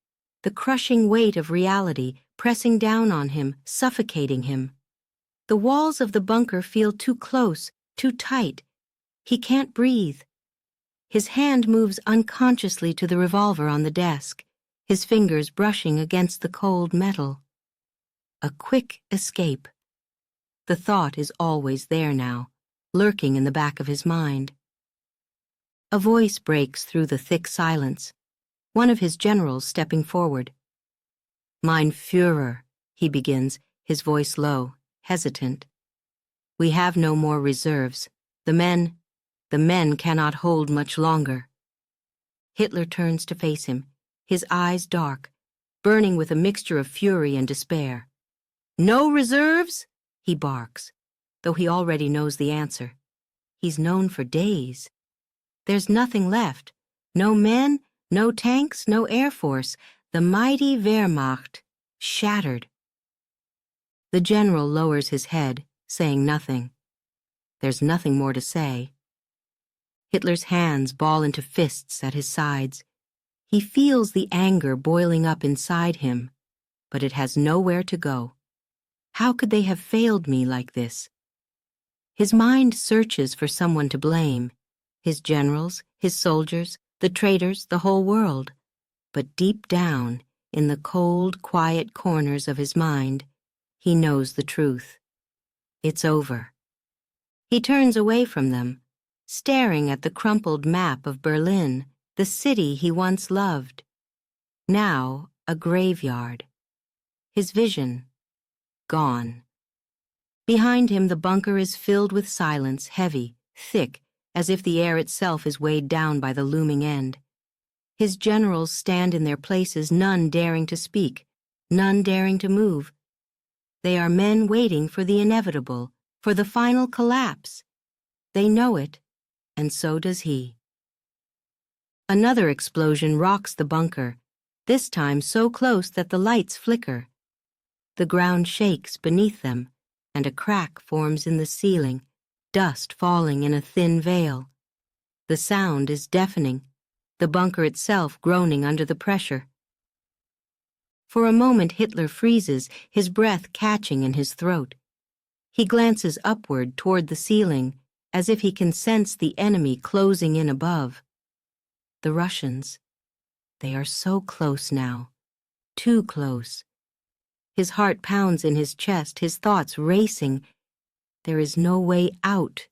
the crushing weight of reality pressing down on him, suffocating him. The walls of the bunker feel too close, too tight. He can't breathe. His hand moves unconsciously to the revolver on the desk, his fingers brushing against the cold metal. A quick escape. The thought is always there now, lurking in the back of his mind. A voice breaks through the thick silence, one of his generals stepping forward. Mein Fuhrer, he begins, his voice low, hesitant. We have no more reserves. The men cannot hold much longer. Hitler turns to face him, his eyes dark, burning with a mixture of fury and despair. No reserves? He barks, though he already knows the answer. He's known for days. There's nothing left. No men, no tanks, no air force. The mighty Wehrmacht, shattered. The general lowers his head, saying nothing. There's nothing more to say. Hitler's hands ball into fists at his sides. He feels the anger boiling up inside him, but it has nowhere to go. How could they have failed me like this? His mind searches for someone to blame. His generals, his soldiers, the traitors, the whole world. But deep down, in the cold, quiet corners of his mind, he knows the truth. It's over. He turns away from them, staring at the crumpled map of Berlin, the city he once loved. Now a graveyard. His vision, gone. Behind him the bunker is filled with silence, heavy, thick, as if the air itself is weighed down by the looming end. His generals stand in their places, none daring to speak, none daring to move. They are men waiting for the inevitable, for the final collapse. They know it, and so does he. Another explosion rocks the bunker, this time so close that the lights flicker. The ground shakes beneath them, and a crack forms in the ceiling, dust falling in a thin veil. The sound is deafening, the bunker itself groaning under the pressure. For a moment Hitler freezes, his breath catching in his throat. He glances upward toward the ceiling, as if he can sense the enemy closing in above. The Russians, they are so close now, too close. His heart pounds in his chest, his thoughts racing. There is no way out.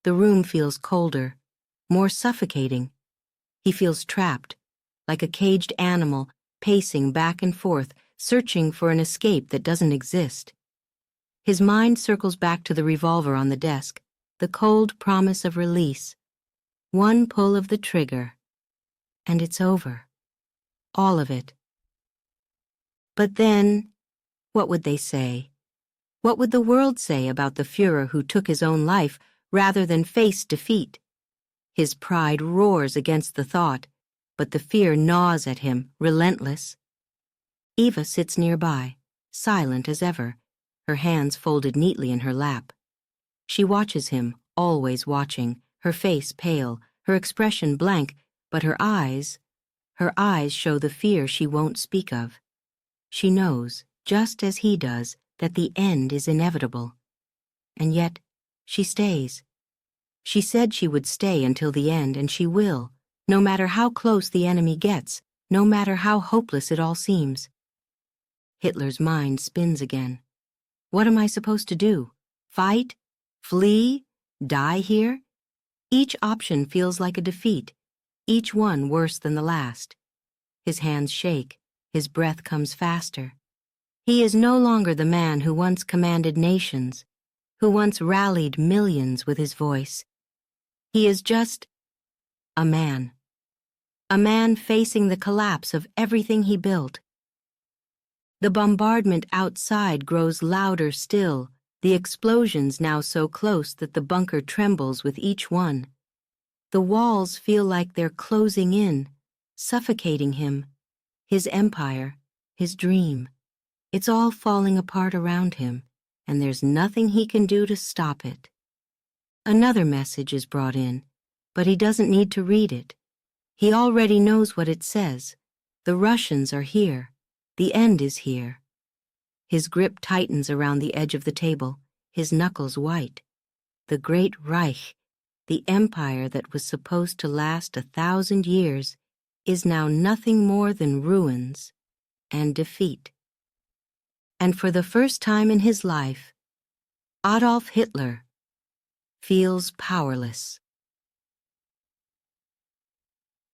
The room feels colder, more suffocating. He feels trapped, like a caged animal, pacing back and forth, searching for an escape that doesn't exist. His mind circles back to the revolver on the desk, the cold promise of release. One pull of the trigger, and it's over. All of it. But then, what would they say? What would the world say about the Fuhrer who took his own life rather than face defeat? His pride roars against the thought, but the fear gnaws at him, relentless. Eva sits nearby, silent as ever, her hands folded neatly in her lap. She watches him, always watching, her face pale, her expression blank, but her eyes show the fear she won't speak of. She knows, just as he does, that the end is inevitable. And yet, she stays. She said she would stay until the end, and she will, no matter how close the enemy gets, no matter how hopeless it all seems. Hitler's mind spins again. What am I supposed to do? Fight? Flee? Die here? Each option feels like a defeat, each one worse than the last. His hands shake, his breath comes faster. He is no longer the man who once commanded nations, who once rallied millions with his voice. He is just a man facing the collapse of everything he built. The bombardment outside grows louder still, the explosions now so close that the bunker trembles with each one. The walls feel like they're closing in, suffocating him, his empire, his dream. It's all falling apart around him, and there's nothing he can do to stop it. Another message is brought in, but he doesn't need to read it. He already knows what it says. The Russians are here. The end is here. His grip tightens around the edge of the table, his knuckles white. The great Reich, the empire that was supposed to last 1,000 years, is now nothing more than ruins and defeat. And for the first time in his life, Adolf Hitler feels powerless.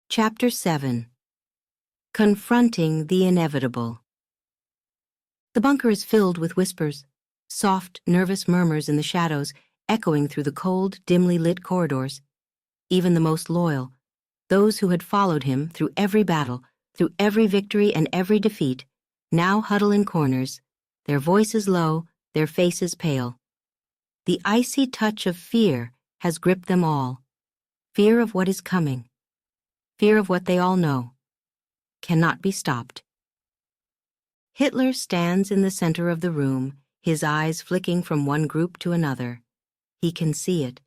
Chapter 7. Confronting the Inevitable. The bunker is filled with whispers, soft, nervous murmurs in the shadows, echoing through the cold, dimly lit corridors. Even the most loyal, those who had followed him through every battle, through every victory and every defeat, now huddle in corners, their voices low, their faces pale. The icy touch of fear has gripped them all. Fear of what is coming. Fear of what they all know. Cannot be stopped. Hitler stands in the center of the room, his eyes flicking from one group to another. He can see it,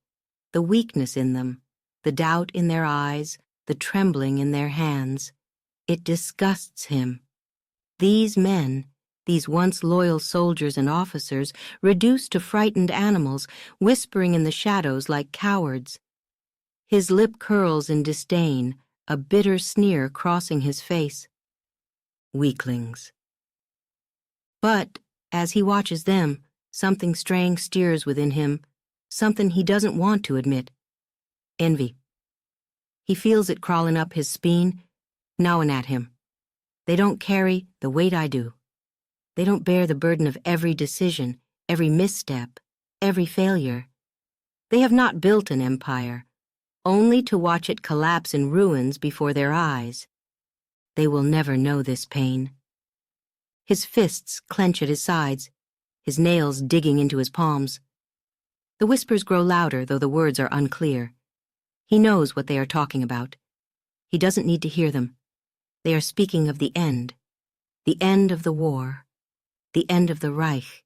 the weakness in them, the doubt in their eyes, the trembling in their hands. It disgusts him. These men, these once loyal soldiers and officers, reduced to frightened animals, whispering in the shadows like cowards. His lip curls in disdain, a bitter sneer crossing his face. Weaklings. But, as he watches them, something strange stirs within him, something he doesn't want to admit. Envy. He feels it crawling up his spine, gnawing at him. They don't carry the weight I do. They don't bear the burden of every decision, every misstep, every failure. They have not built an empire, only to watch it collapse in ruins before their eyes. They will never know this pain. His fists clench at his sides, his nails digging into his palms. The whispers grow louder, though the words are unclear. He knows what they are talking about. He doesn't need to hear them. They are speaking of the end of the war, the end of the Reich,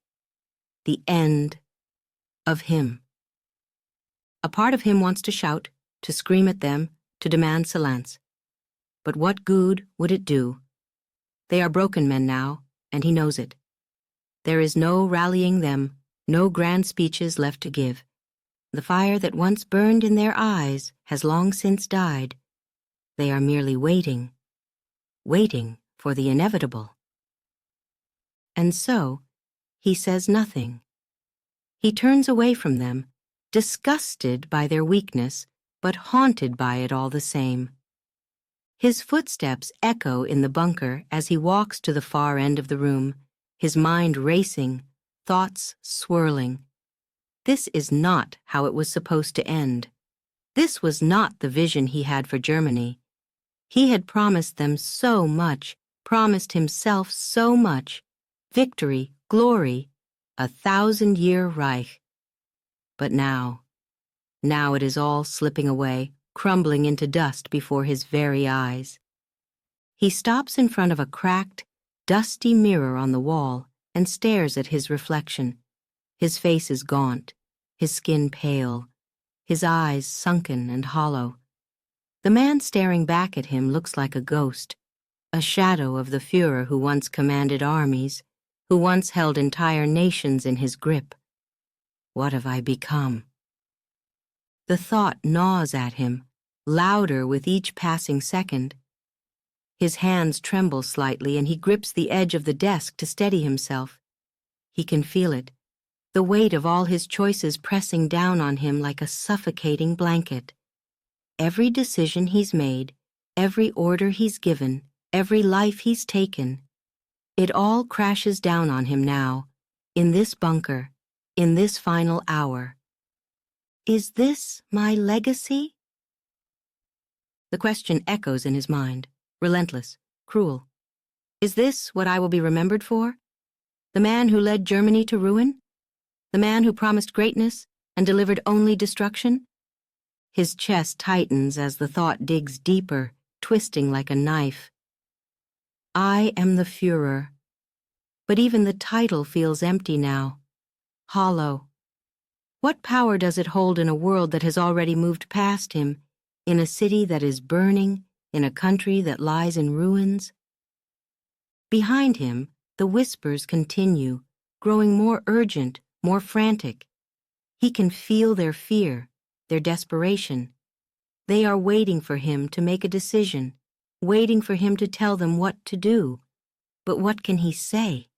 the end of him. A part of him wants to shout, to scream at them, to demand silence. But what good would it do? They are broken men now, and he knows it. There is no rallying them, no grand speeches left to give. The fire that once burned in their eyes has long since died. They are merely waiting for the inevitable. And so, he says nothing. He turns away from them, disgusted by their weakness, but haunted by it all the same. His footsteps echo in the bunker as he walks to the far end of the room, his mind racing, thoughts swirling. This is not how it was supposed to end. This was not the vision he had for Germany. He had promised them so much, promised himself so much. Victory, glory, 1,000-year Reich. But now it is all slipping away, crumbling into dust before his very eyes. He stops in front of a cracked, dusty mirror on the wall and stares at his reflection. His face is gaunt, his skin pale, his eyes sunken and hollow. The man staring back at him looks like a ghost, a shadow of the Fuhrer who once commanded armies, who once held entire nations in his grip. What have I become? The thought gnaws at him, louder with each passing second. His hands tremble slightly and he grips the edge of the desk to steady himself. He can feel it, the weight of all his choices pressing down on him like a suffocating blanket. Every decision he's made, every order he's given, every life he's taken, it all crashes down on him now, in this bunker, in this final hour. Is this my legacy? The question echoes in his mind, relentless, cruel. Is this what I will be remembered for? The man who led Germany to ruin? The man who promised greatness and delivered only destruction? His chest tightens as the thought digs deeper, twisting like a knife. I am the Fuhrer. But even the title feels empty now, hollow. What power does it hold in a world that has already moved past him, in a city that is burning, in a country that lies in ruins? Behind him, the whispers continue, growing more urgent, more frantic. He can feel their fear, their desperation. They are waiting for him to make a decision, waiting for him to tell them what to do. But what can he say?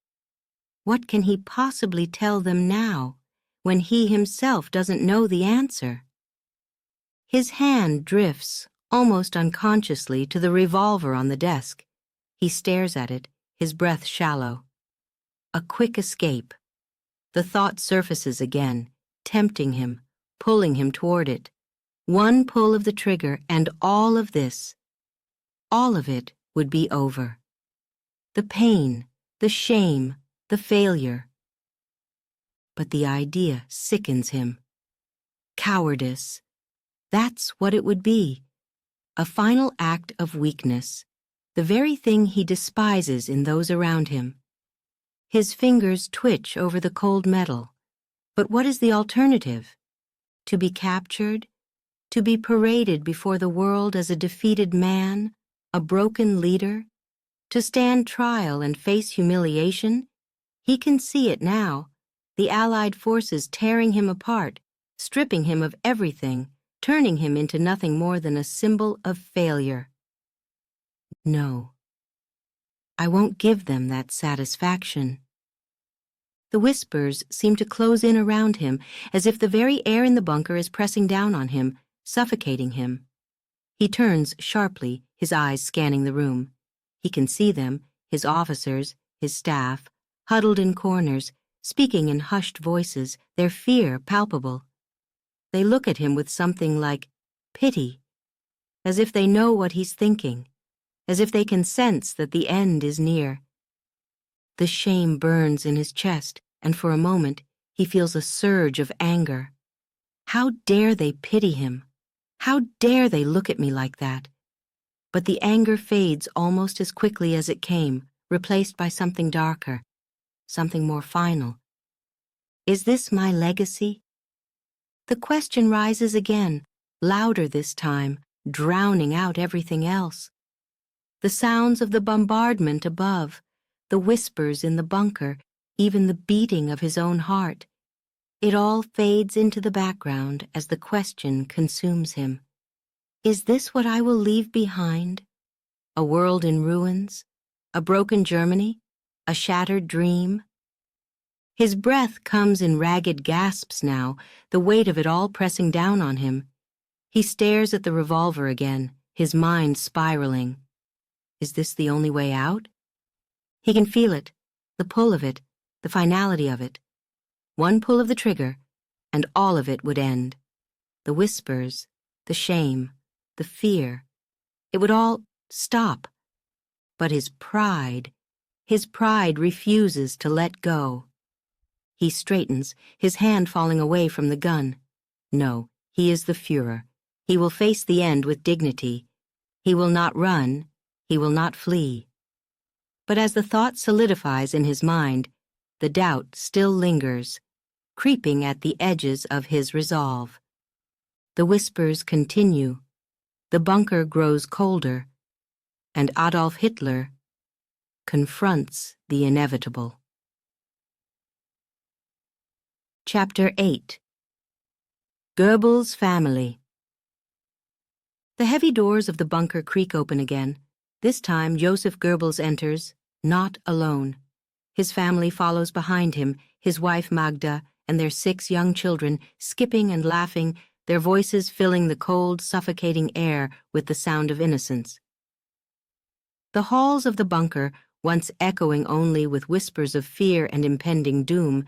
What can he possibly tell them now, when he himself doesn't know the answer? His hand drifts, almost unconsciously, to the revolver on the desk. He stares at it, his breath shallow. A quick escape. The thought surfaces again, tempting him, pulling him toward it. One pull of the trigger and all of this, all of it would be over. The pain, the shame, the failure. But the idea sickens him. Cowardice. That's what it would be. A final act of weakness, the very thing he despises in those around him. His fingers twitch over the cold metal. But what is the alternative? To be captured? To be paraded before the world as a defeated man, a broken leader? To stand trial and face humiliation? He can see it now, the Allied forces tearing him apart, stripping him of everything, turning him into nothing more than a symbol of failure. No. I won't give them that satisfaction. The whispers seem to close in around him, as if the very air in the bunker is pressing down on him, suffocating him. He turns sharply, his eyes scanning the room. He can see them, his officers, his staff, huddled in corners, speaking in hushed voices, their fear palpable. They look at him with something like pity, as if they know what he's thinking, as if they can sense that the end is near. The shame burns in his chest, and for a moment he feels a surge of anger. How dare they pity him? How dare they look at me like that? But the anger fades almost as quickly as it came, replaced by something darker, something more final. Is this my legacy? The question rises again, louder this time, drowning out everything else. The sounds of the bombardment above, the whispers in the bunker, even the beating of his own heart. It all fades into the background as the question consumes him. Is this what I will leave behind? A world in ruins? A broken Germany? A shattered dream? His breath comes in ragged gasps now, the weight of it all pressing down on him. He stares at the revolver again, his mind spiraling. Is this the only way out? He can feel it, the pull of it, the finality of it. One pull of the trigger, and all of it would end. The whispers, the shame, the fear. It would all stop. But his pride refuses to let go. He straightens, his hand falling away from the gun. No, he is the Fuhrer. He will face the end with dignity. He will not run. He will not flee. But as the thought solidifies in his mind, the doubt still lingers, creeping at the edges of his resolve. The whispers continue. The bunker grows colder, and Adolf Hitler confronts the inevitable. Chapter 8. Goebbels' Family. The heavy doors of the bunker creak open again. This time Joseph Goebbels enters, not alone. His family follows behind him, his wife Magda and their 6 young children, skipping and laughing, their voices filling the cold, suffocating air with the sound of innocence. The halls of the bunker, once echoing only with whispers of fear and impending doom,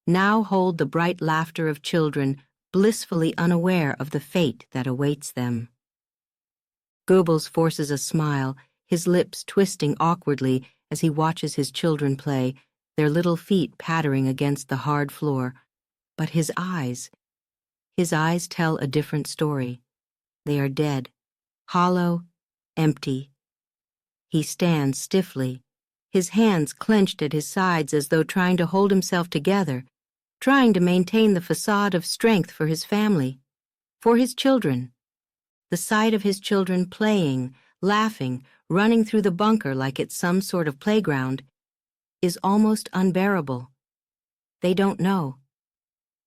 now hold the bright laughter of children blissfully unaware of the fate that awaits them. Goebbels forces a smile, his lips twisting awkwardly as he watches his children play, their little feet pattering against the hard floor. But his eyes tell a different story. They are dead, hollow, empty. He stands stiffly, his hands clenched at his sides as though trying to hold himself together, trying to maintain the facade of strength for his family, for his children. The sight of his children playing, laughing, running through the bunker like it's some sort of playground is almost unbearable. They don't know.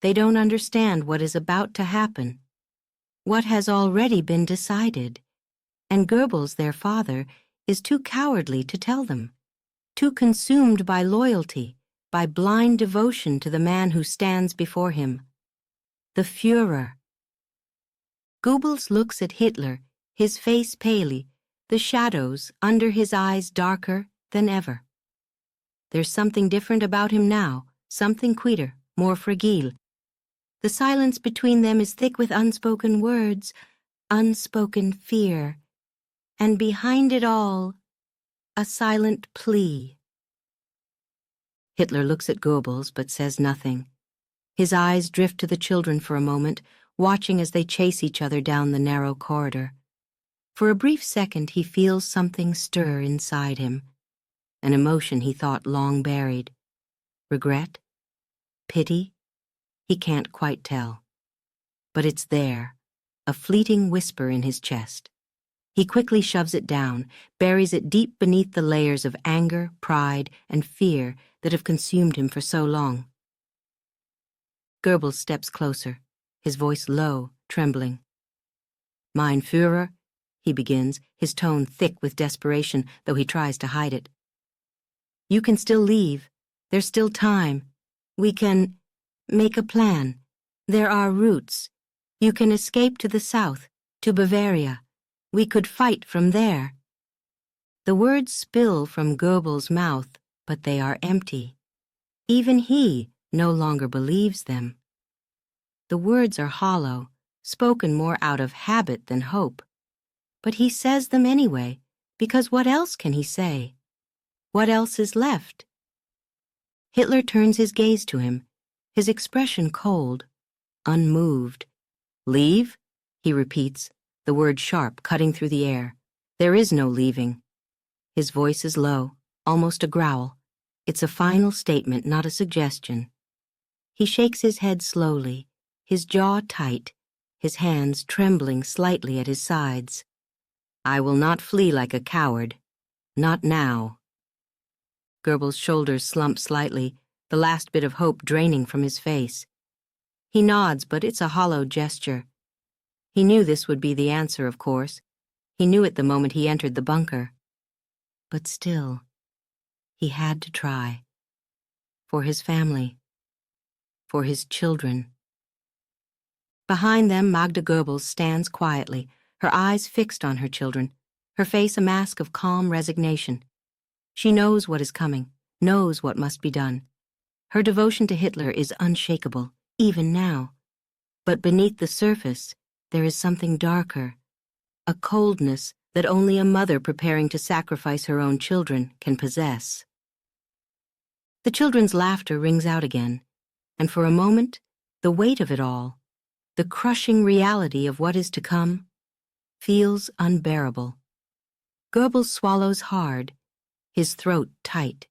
They don't understand what is about to happen, what has already been decided, and Goebbels, their father, is too cowardly to tell them, too consumed by loyalty, by blind devotion to the man who stands before him, the Fuhrer. Goebbels looks at Hitler, his face palely, the shadows under his eyes darker than ever. There's something different about him now, something quieter, more fragile. The silence between them is thick with unspoken words, unspoken fear, and behind it all, a silent plea. Hitler looks at Goebbels but says nothing. His eyes drift to the children for a moment, watching as they chase each other down the narrow corridor. For a brief second he feels something stir inside him, an emotion he thought long buried. Regret? Pity? He can't quite tell. But it's there, a fleeting whisper in his chest. He quickly shoves it down, buries it deep beneath the layers of anger, pride, and fear that have consumed him for so long. Goebbels steps closer, his voice low, trembling. Mein Führer, he begins, his tone thick with desperation, though he tries to hide it. You can still leave. There's still time. We can make a plan. There are routes. You can escape to the south, to Bavaria. We could fight from there. The words spill from Goebbels' mouth, but they are empty. Even he no longer believes them. The words are hollow, spoken more out of habit than hope. But he says them anyway, because what else can he say? What else is left? Hitler turns his gaze to him, his expression cold, unmoved. Leave? He repeats, the word sharp, cutting through the air. There is no leaving. His voice is low, almost a growl. It's a final statement, not a suggestion. He shakes his head slowly, his jaw tight, his hands trembling slightly at his sides. I will not flee like a coward. Not now. Goebbels' shoulders slump slightly, the last bit of hope draining from his face. He nods, but it's a hollow gesture. He knew this would be the answer, of course. He knew it the moment he entered the bunker. But still, he had to try. For his family. For his children. Behind them, Magda Goebbels stands quietly, her eyes fixed on her children, her face a mask of calm resignation. She knows what is coming, knows what must be done. Her devotion to Hitler is unshakable, even now. But beneath the surface, there is something darker, a coldness that only a mother preparing to sacrifice her own children can possess. The children's laughter rings out again, and for a moment, the weight of it all, the crushing reality of what is to come, feels unbearable. Goebbels swallows hard, his throat tight.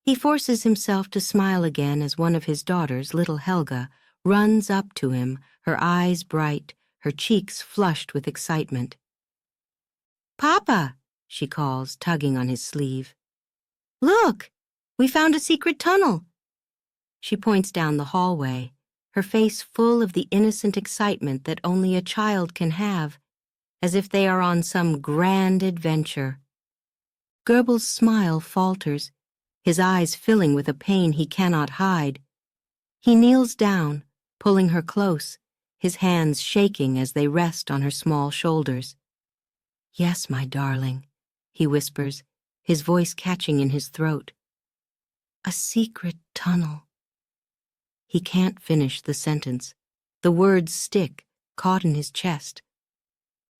He forces himself to smile again as one of his daughters, little Helga, runs up to him, her eyes bright, her cheeks flushed with excitement. Papa, she calls, tugging on his sleeve. Look, we found a secret tunnel. She points down the hallway, her face full of the innocent excitement that only a child can have, as if they are on some grand adventure. Goebbels' smile falters, his eyes filling with a pain he cannot hide. He kneels down, pulling her close, his hands shaking as they rest on her small shoulders. Yes, my darling, he whispers, his voice catching in his throat. A secret tunnel. He can't finish the sentence. The words stick, caught in his chest.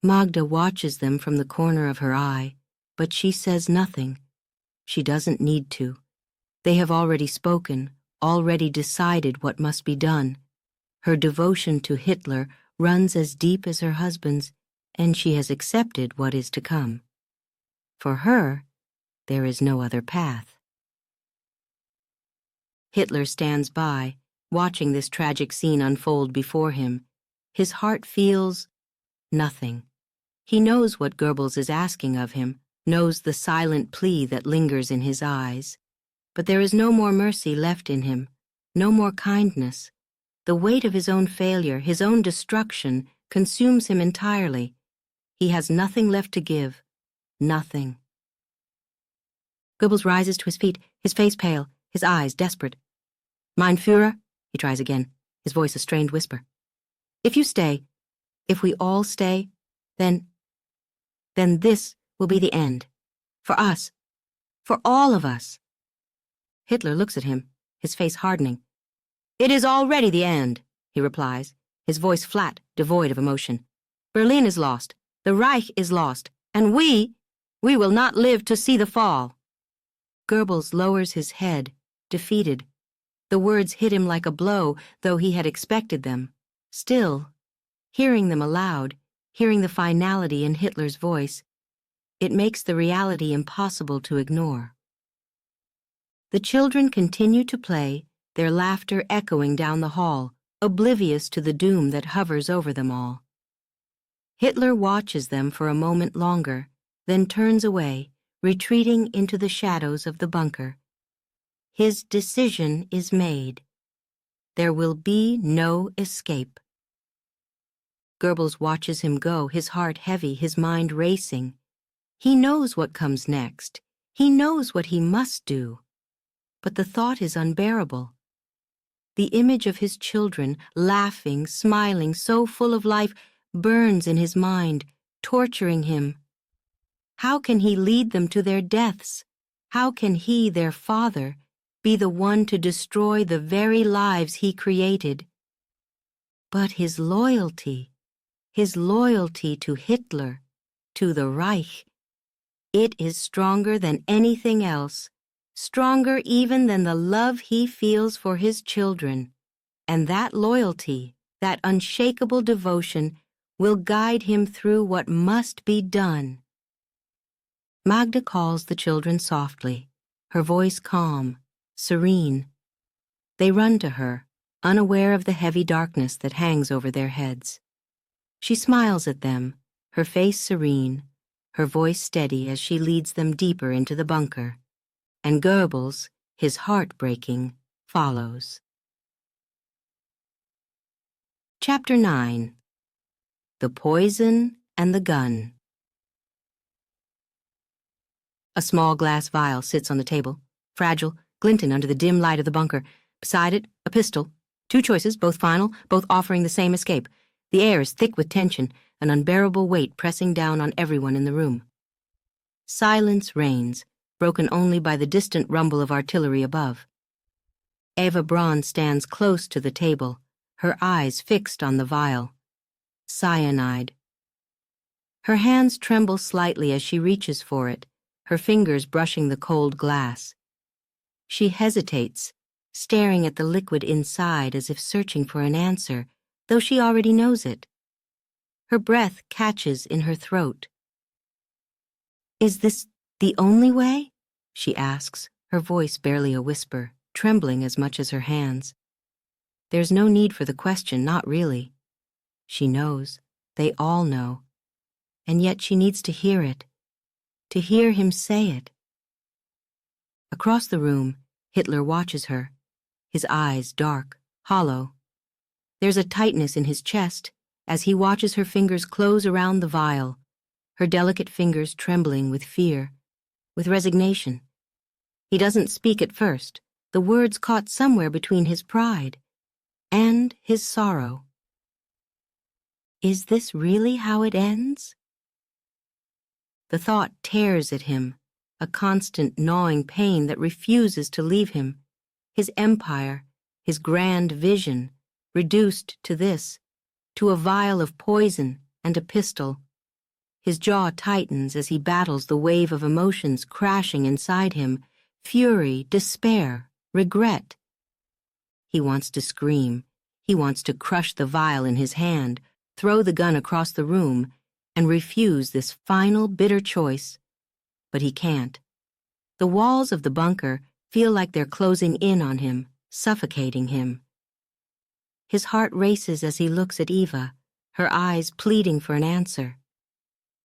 Magda watches them from the corner of her eye, but she says nothing. She doesn't need to. They have already spoken, already decided what must be done. Her devotion to Hitler runs as deep as her husband's, and she has accepted what is to come. For her, there is no other path. Hitler stands by, watching this tragic scene unfold before him. His heart feels nothing. He knows what Goebbels is asking of him, knows the silent plea that lingers in his eyes. But there is no more mercy left in him, no more kindness. The weight of his own failure, his own destruction, consumes him entirely. He has nothing left to give, nothing. Goebbels rises to his feet, his face pale, his eyes desperate. Mein Fuhrer, he tries again, his voice a strained whisper. If you stay, if we all stay, then this will be the end. For us. For all of us. Hitler looks at him, his face hardening. It is already the end, he replies, his voice flat, devoid of emotion. Berlin is lost, the Reich is lost, and we will not live to see the fall. Goebbels lowers his head, defeated. The words hit him like a blow, though he had expected them. Still, hearing them aloud, hearing the finality in Hitler's voice, it makes the reality impossible to ignore. The children continue to play, their laughter echoing down the hall, oblivious to the doom that hovers over them all. Hitler watches them for a moment longer, then turns away, retreating into the shadows of the bunker. His decision is made. There will be no escape. Goebbels watches him go, his heart heavy, his mind racing. He knows what comes next. He knows what he must do, but the thought is unbearable. The image of his children, laughing, smiling, so full of life, burns in his mind, torturing him. How can he lead them to their deaths? How can he, their father, be the one to destroy the very lives he created? But his loyalty to Hitler, to the Reich, it is stronger than anything else, stronger even than the love he feels for his children. And that loyalty, that unshakable devotion, will guide him through what must be done. Magda calls the children softly, her voice calm, serene. They run to her, unaware of the heavy darkness that hangs over their heads. She smiles at them, her face serene, her voice steady as she leads them deeper into the bunker. And Goebbels, his heart breaking, follows. Chapter 9. The Poison and the Gun. A small glass vial sits on the table, fragile, glinting under the dim light of the bunker. Beside it, a pistol. 2 choices, both final, both offering the same escape. The air is thick with tension, an unbearable weight pressing down on everyone in the room. Silence reigns, broken only by the distant rumble of artillery above. Eva Braun stands close to the table, her eyes fixed on the vial. Cyanide. Her hands tremble slightly as she reaches for it, her fingers brushing the cold glass. She hesitates, staring at the liquid inside as if searching for an answer, though she already knows it. Her breath catches in her throat. "Is this the only way?" she asks, her voice barely a whisper, trembling as much as her hands. There's no need for the question, not really. She knows, they all know, and yet she needs to hear it, to hear him say it. Across the room, Hitler watches her, his eyes dark, hollow. There's a tightness in his chest as he watches her fingers close around the vial, her delicate fingers trembling with fear, with resignation. He doesn't speak at first, the words caught somewhere between his pride and his sorrow. Is this really how it ends? The thought tears at him, a constant gnawing pain that refuses to leave him. His empire, his grand vision, reduced to this, to a vial of poison and a pistol. His jaw tightens as he battles the wave of emotions crashing inside him, fury, despair, regret. He wants to scream. He wants to crush the vial in his hand, throw the gun across the room, and refuse this final bitter choice. But he can't. The walls of the bunker feel like they're closing in on him, suffocating him. His heart races as he looks at Eva, her eyes pleading for an answer.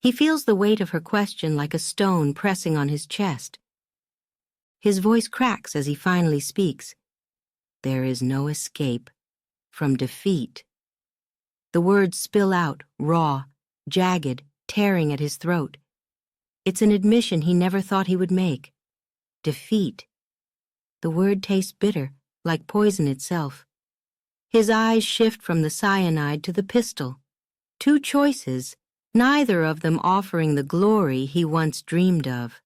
He feels the weight of her question like a stone pressing on his chest. His voice cracks as he finally speaks. There is no escape from defeat. The words spill out, raw, jagged, tearing at his throat. It's an admission he never thought he would make. Defeat. The word tastes bitter, like poison itself. His eyes shift from the cyanide to the pistol. 2 choices, neither of them offering the glory he once dreamed of.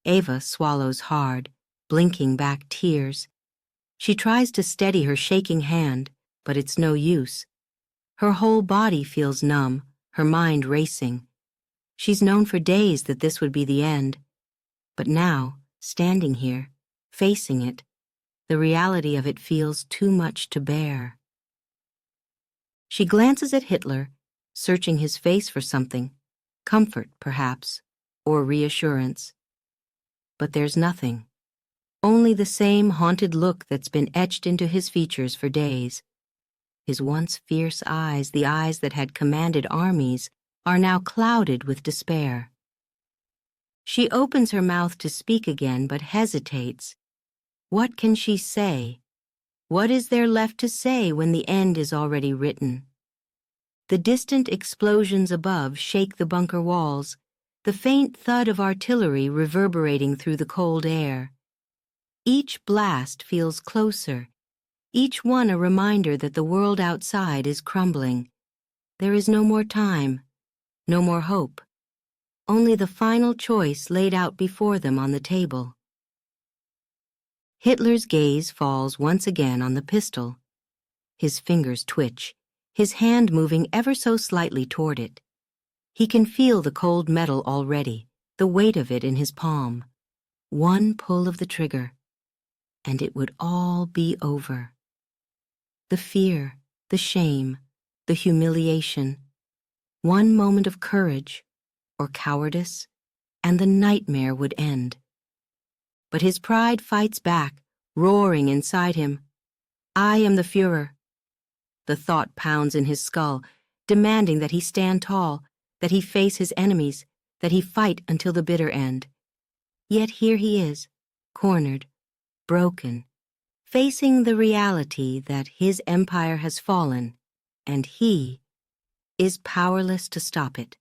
Eva swallows hard, blinking back tears. She tries to steady her shaking hand, but it's no use. Her whole body feels numb, her mind racing. She's known for days that this would be the end. But now, standing here, facing it, the reality of it feels too much to bear. She glances at Hitler, searching his face for something, comfort, perhaps, or reassurance. But there's nothing. Only the same haunted look that's been etched into his features for days. His once fierce eyes, the eyes that had commanded armies, are now clouded with despair. She opens her mouth to speak again, but hesitates. What can she say? What is there left to say when the end is already written? The distant explosions above shake the bunker walls. the faint thud of artillery reverberating through the cold air. Each blast feels closer, each one a reminder that the world outside is crumbling. There is no more time, no more hope, only the final choice laid out before them on the table. Hitler's gaze falls once again on the pistol. His fingers twitch, his hand moving ever so slightly toward it. He can feel the cold metal already, the weight of it in his palm. One pull of the trigger, and it would all be over. The fear, the shame, the humiliation. One moment of courage, or cowardice, and the nightmare would end. But his pride fights back, roaring inside him. I am the Fuhrer. The thought pounds in his skull, demanding that he stand tall, that he face his enemies, that he fight until the bitter end. Yet here he is, cornered, broken, facing the reality that his empire has fallen, and he is powerless to stop it.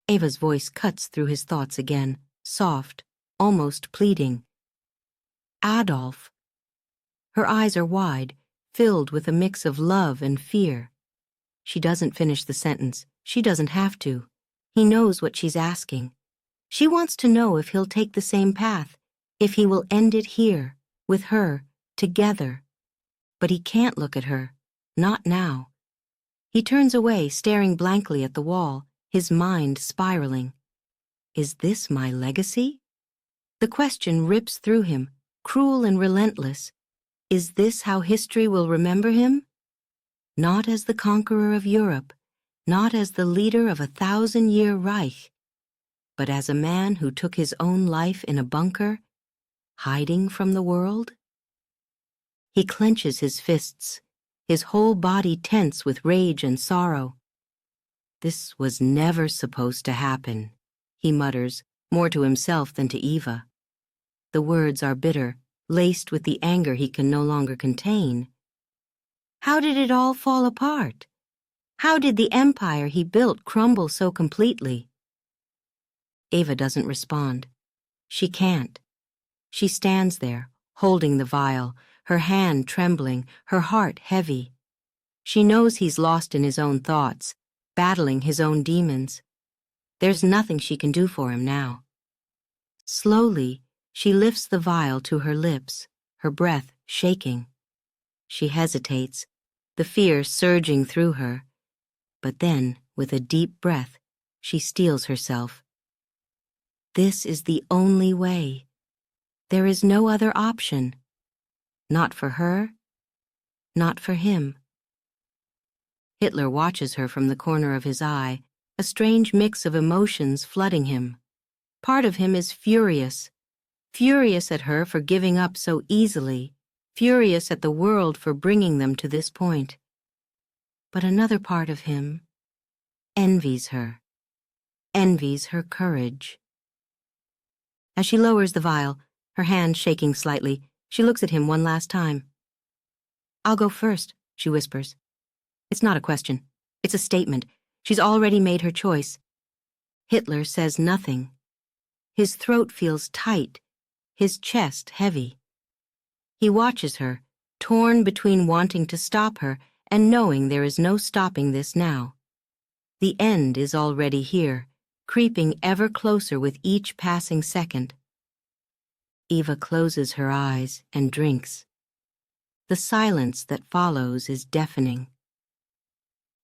Eva's voice cuts through his thoughts again, soft, almost pleading. Adolf. Her eyes are wide, filled with a mix of love and fear. She doesn't finish the sentence. She doesn't have to. He knows what she's asking. She wants to know if he'll take the same path, if he will end it here, with her, together. But he can't look at her, not now. He turns away, staring blankly at the wall, his mind spiraling. Is this my legacy? The question rips through him, cruel and relentless. Is this how history will remember him? Not as the conqueror of Europe, not as the leader of a 1,000-year Reich, but as a man who took his own life in a bunker, hiding from the world? He clenches his fists, his whole body tense with rage and sorrow. This was never supposed to happen, he mutters, more to himself than to Eva. The words are bitter, laced with the anger he can no longer contain. How did it all fall apart? How did the empire he built crumble so completely? Eva doesn't respond. She can't. She stands there, holding the vial, her hand trembling, her heart heavy. She knows he's lost in his own thoughts, battling his own demons. There's nothing she can do for him now. Slowly, she lifts the vial to her lips, her breath shaking. She hesitates, the fear surging through her. But then, with a deep breath, she steels herself. This is the only way. There is no other option. Not for her, not for him. Hitler watches her from the corner of his eye, a strange mix of emotions flooding him. Part of him is furious at her for giving up so easily, furious at the world for bringing them to this point. But another part of him envies her courage. As she lowers the vial, her hand shaking slightly, she looks at him one last time. I'll go first, she whispers. It's not a question. It's a statement. She's already made her choice. Hitler says nothing. His throat feels tight, his chest heavy. He watches her, torn between wanting to stop her and knowing there is no stopping this now. The end is already here, creeping ever closer with each passing second. Eva closes her eyes and drinks. The silence that follows is deafening.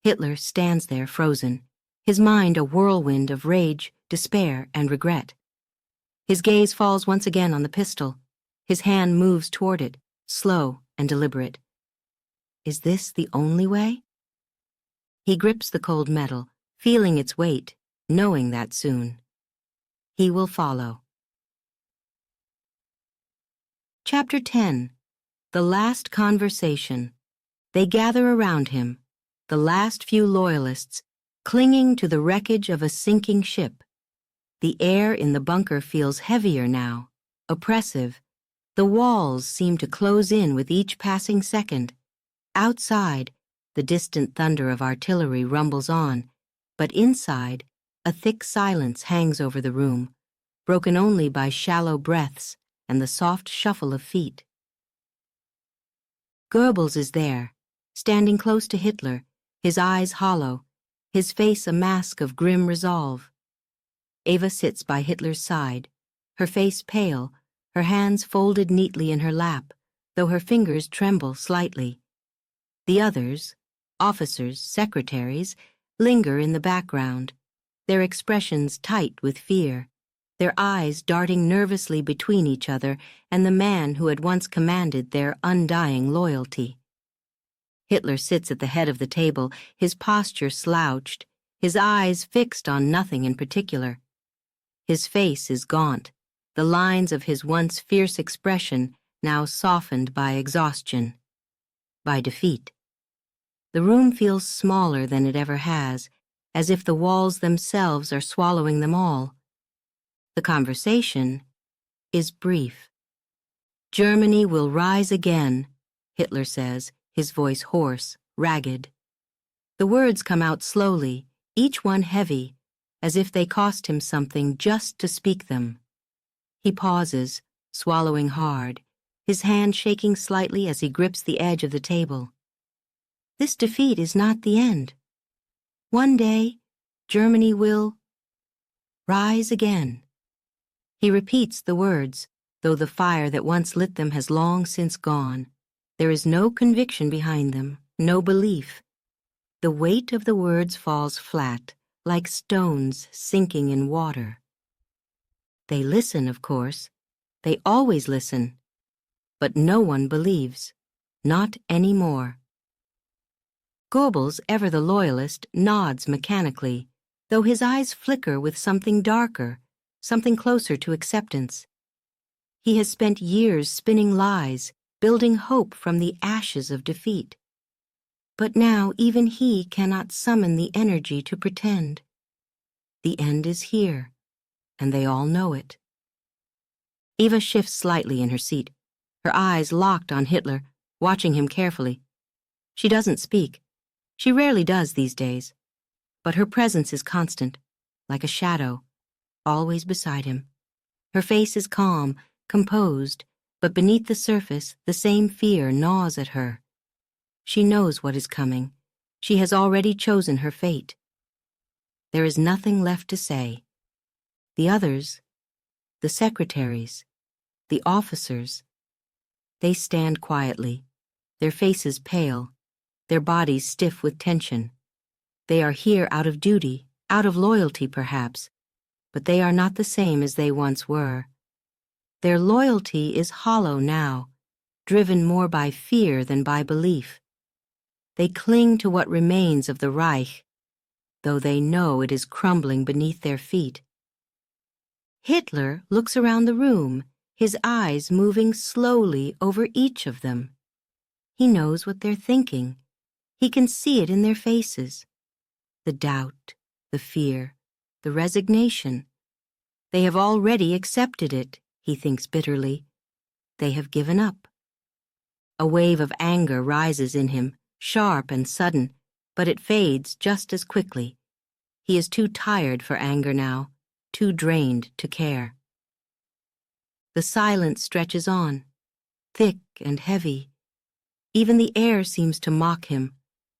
Hitler stands there frozen, his mind a whirlwind of rage, despair, and regret. His gaze falls once again on the pistol. His hand moves toward it, slow and deliberate. Is this the only way? He grips the cold metal, feeling its weight, knowing that soon he will follow. Chapter 10. The Last Conversation. They gather around him, the last few loyalists, clinging to the wreckage of a sinking ship. The air in the bunker feels heavier now, oppressive. The walls seem to close in with each passing second. Outside, the distant thunder of artillery rumbles on, but inside, A thick silence hangs over the room, broken only by shallow breaths and the soft shuffle of feet. Goebbels is there, standing close to Hitler, his eyes hollow, his face a mask of grim resolve. Eva sits by Hitler's side, her face pale, her hands folded neatly in her lap, though her fingers tremble slightly. The others, officers, secretaries, linger in the background, their expressions tight with fear, their eyes darting nervously between each other and the man who had once commanded their undying loyalty. Hitler sits at the head of the table, his posture slouched, his eyes fixed on nothing in particular. His face is gaunt, the lines of his once fierce expression now softened by exhaustion, by defeat. The room feels smaller than it ever has, as if the walls themselves are swallowing them all. The conversation is brief. "Germany will rise again," Hitler says, his voice hoarse, ragged. The words come out slowly, each one heavy, as if they cost him something just to speak them. He pauses, swallowing hard, his hand shaking slightly as he grips the edge of the table. This defeat is not the end. One day, Germany will rise again. He repeats the words, though the fire that once lit them has long since gone. There is no conviction behind them, no belief. The weight of the words falls flat, like stones sinking in water. They listen, of course. They always listen. But no one believes. Not anymore. Goebbels, ever the loyalist, nods mechanically, though his eyes flicker with something darker, something closer to acceptance. He has spent years spinning lies, building hope from the ashes of defeat. But now even he cannot summon the energy to pretend. The end is here, and they all know it. Eva shifts slightly in her seat, her eyes locked on Hitler, watching him carefully. She doesn't speak. She rarely does these days, but her presence is constant, like a shadow, always beside him. Her face is calm, composed, but beneath the surface, the same fear gnaws at her. She knows what is coming. She has already chosen her fate. There is nothing left to say. The others, the secretaries, the officers, they stand quietly, their faces pale, their bodies stiff with tension. They are here out of duty, out of loyalty perhaps, but they are not the same as they once were. Their loyalty is hollow now, driven more by fear than by belief. They cling to what remains of the Reich, though they know it is crumbling beneath their feet. Hitler looks around the room, his eyes moving slowly over each of them. He knows what they're thinking. He can see it in their faces. The doubt, the fear, the resignation. They have already accepted it, he thinks bitterly. They have given up. A wave of anger rises in him, sharp and sudden, but it fades just as quickly. He is too tired for anger now, too drained to care. The silence stretches on, thick and heavy. Even the air seems to mock him,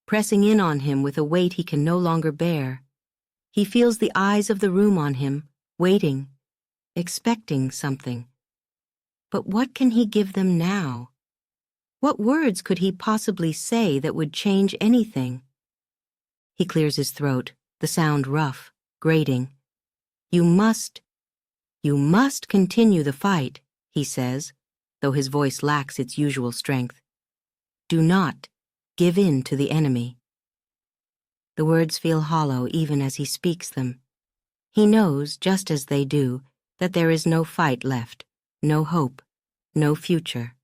pressing in on him with a weight he can no longer bear. He feels the eyes of the room on him, waiting, expecting something. But what can he give them now? What words could he possibly say that would change anything? He clears his throat, the sound rough, grating. You must continue the fight, he says, though his voice lacks its usual strength. Do not give in to the enemy. The words feel hollow even as he speaks them. He knows, just as they do, that there is no fight left, no hope, no future.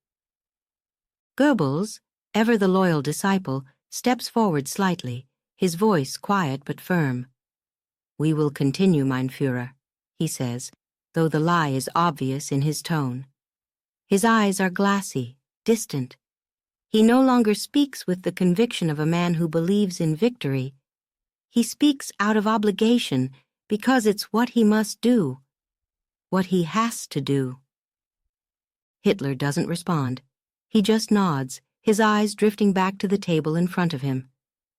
Goebbels, ever the loyal disciple, steps forward slightly, his voice quiet but firm. We will continue, mein Fuhrer, he says, though the lie is obvious in his tone. His eyes are glassy, distant. He no longer speaks with the conviction of a man who believes in victory. He speaks out of obligation, because it's what he must do, what he has to do. Hitler doesn't respond. He just nods, his eyes drifting back to the table in front of him.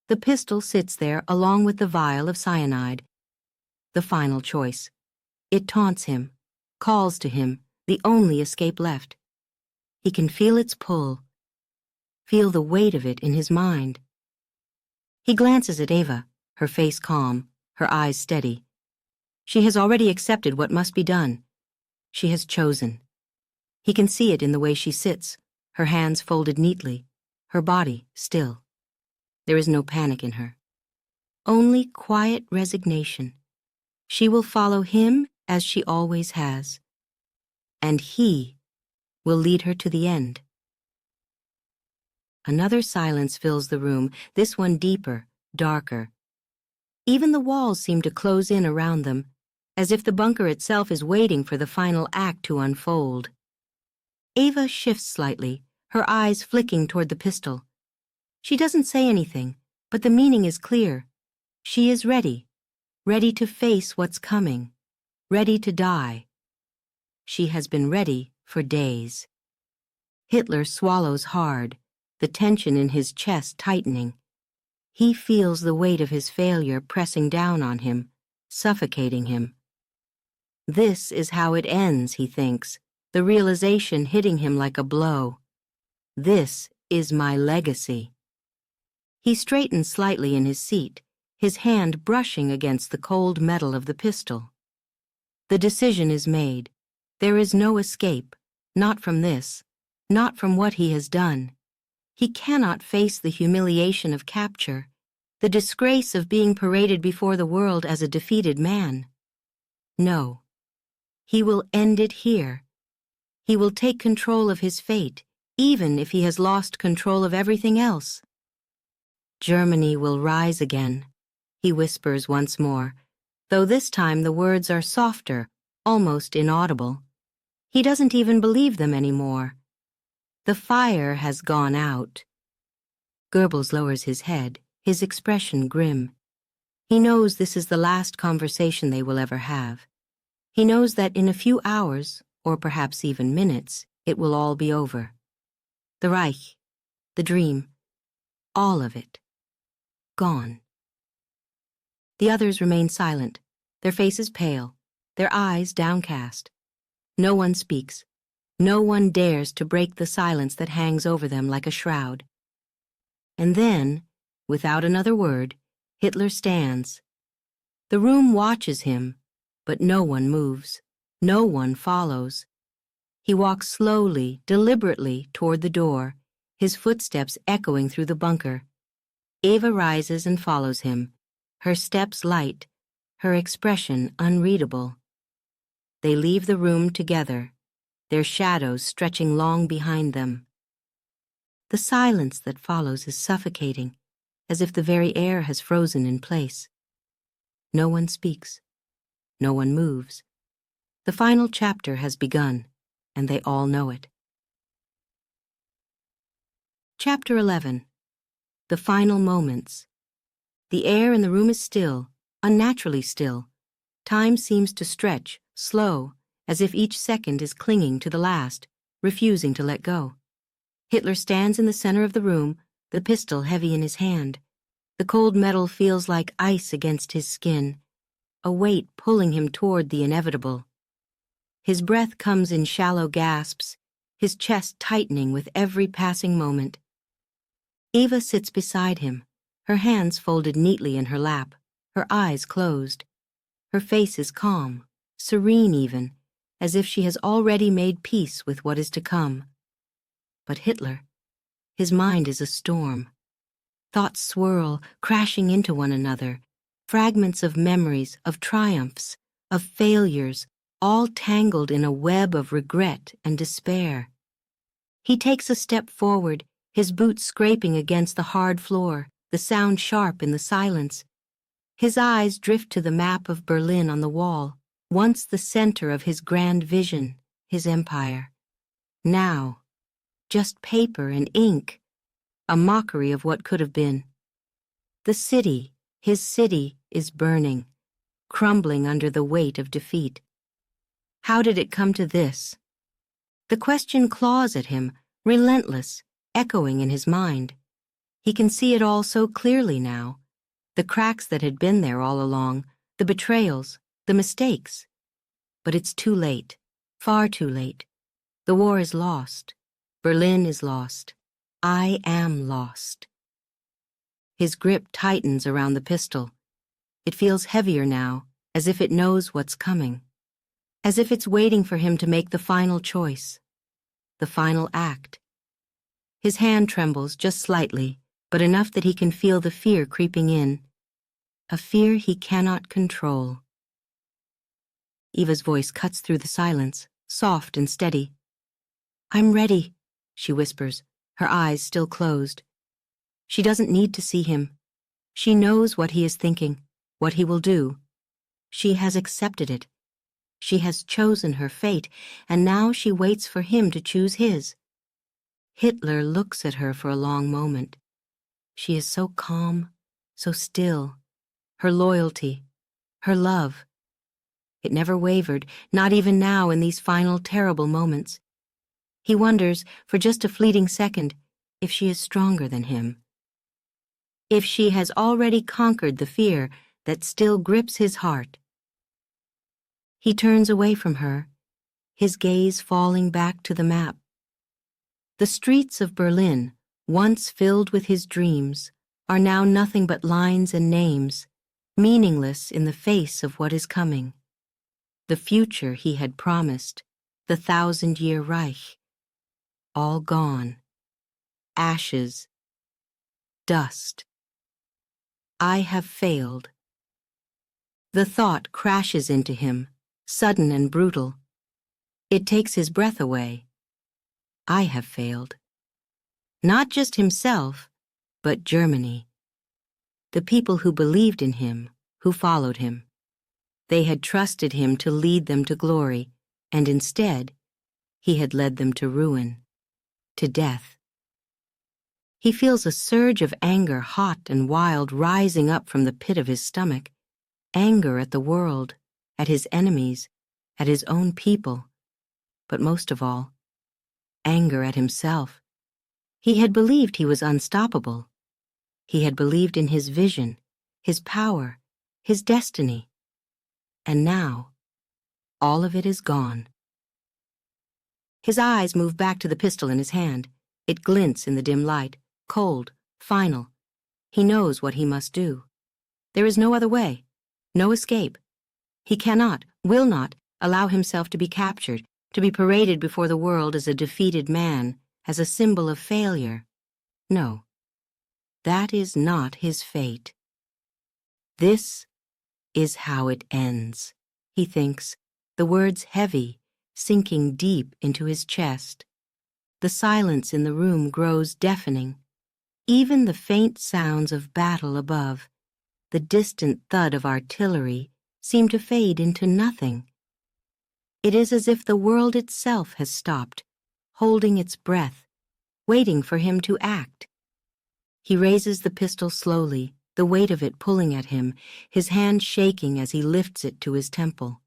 The pistol sits there along with the vial of cyanide. The final choice. It taunts him, calls to him, the only escape left. He can feel its pull, feel the weight of it in his mind. He glances at Eva, her face calm, her eyes steady. She has already accepted what must be done. She has chosen. He can see it in the way she sits, her hands folded neatly, her body still. There is no panic in her. Only quiet resignation. She will follow him as she always has. And he will lead her to the end. Another silence fills the room, this one deeper, darker. Even the walls seem to close in around them, as if the bunker itself is waiting for the final act to unfold. Eva shifts slightly, her eyes flicking toward the pistol. She doesn't say anything, but the meaning is clear. She is ready, ready to face what's coming, ready to die. She has been ready for days. Hitler swallows hard, the tension in his chest tightening. He feels the weight of his failure pressing down on him, suffocating him. This is how it ends, he thinks, the realization hitting him like a blow. This is my legacy. He straightens slightly in his seat, his hand brushing against the cold metal of the pistol. The decision is made. There is no escape, not from this, not from what he has done. He cannot face the humiliation of capture, the disgrace of being paraded before the world as a defeated man. No. He will end it here. He will take control of his fate, even if he has lost control of everything else. Germany will rise again, he whispers once more, though this time the words are softer, almost inaudible. He doesn't even believe them anymore. The fire has gone out. Goebbels lowers his head, his expression grim. He knows this is the last conversation they will ever have. He knows that in a few hours, or perhaps even minutes, it will all be over. The Reich, the dream, all of it, gone. The others remain silent, their faces pale, their eyes downcast. No one speaks. No one dares to break the silence that hangs over them like a shroud. And then, without another word, Hitler stands. The room watches him, but no one moves. No one follows. He walks slowly, deliberately toward the door, his footsteps echoing through the bunker. Eva rises and follows him, her steps light, her expression unreadable. They leave the room together, their shadows stretching long behind them. The silence that follows is suffocating, as if the very air has frozen in place. No one speaks. No one moves. The final chapter has begun, and they all know it. Chapter 11. The Final Moments. The air in the room is still, unnaturally still. Time seems to stretch, slow, as if each second is clinging to the last, refusing to let go. Hitler stands in the center of the room, the pistol heavy in his hand. The cold metal feels like ice against his skin, a weight pulling him toward the inevitable. His breath comes in shallow gasps, his chest tightening with every passing moment. Eva sits beside him, her hands folded neatly in her lap, her eyes closed. Her face is calm, serene even, as if she has already made peace with what is to come. But Hitler, his mind is a storm. Thoughts swirl, crashing into one another, fragments of memories, of triumphs, of failures, all tangled in a web of regret and despair. He takes a step forward, his boots scraping against the hard floor, the sound sharp in the silence. His eyes drift to the map of Berlin on the wall, once the center of his grand vision, his empire. Now, just paper and ink, a mockery of what could have been. The city, his city, is burning, crumbling under the weight of defeat. How did it come to this? The question claws at him, relentless, echoing in his mind. He can see it all so clearly now. The cracks that had been there all along, the betrayals, the mistakes. But it's too late, far too late. The war is lost. Berlin is lost. I am lost. His grip tightens around the pistol. It feels heavier now, as if it knows what's coming. As if it's waiting for him to make the final choice. The final act. His hand trembles just slightly, but enough that he can feel the fear creeping in. A fear he cannot control. Eva's voice cuts through the silence, soft and steady. "I'm ready," she whispers, her eyes still closed. She doesn't need to see him. She knows what he is thinking, what he will do. She has accepted it. She has chosen her fate, and now she waits for him to choose his. Hitler looks at her for a long moment. She is so calm, so still. Her loyalty, her love. It never wavered, not even now in these final terrible moments. He wonders, for just a fleeting second, if she is stronger than him. If she has already conquered the fear that still grips his heart. He turns away from her, his gaze falling back to the map. The streets of Berlin, once filled with his dreams, are now nothing but lines and names, meaningless in the face of what is coming. The future he had promised, the 1,000-year Reich. All gone. Ashes. Dust. I have failed. The thought crashes into him, sudden and brutal. It takes his breath away. I have failed. Not just himself, but Germany. The people who believed in him, who followed him. They had trusted him to lead them to glory, and instead, he had led them to ruin, to death. He feels a surge of anger, hot and wild, rising up from the pit of his stomach. Anger at the world, at his enemies, at his own people. But most of all, anger at himself. He had believed he was unstoppable. He had believed in his vision, his power, his destiny. And now, all of it is gone. His eyes move back to the pistol in his hand. It glints in the dim light, cold, final. He knows what he must do. There is no other way, no escape. He cannot, will not, allow himself to be captured, to be paraded before the world as a defeated man, as a symbol of failure. No, that is not his fate. This is how it ends, he thinks, the words heavy, sinking deep into his chest. The silence in the room grows deafening. Even the faint sounds of battle above, the distant thud of artillery, seem to fade into nothing. It is as if the world itself has stopped, holding its breath, waiting for him to act. He raises the pistol slowly, the weight of it pulling at him, his hand shaking as he lifts it to his temple.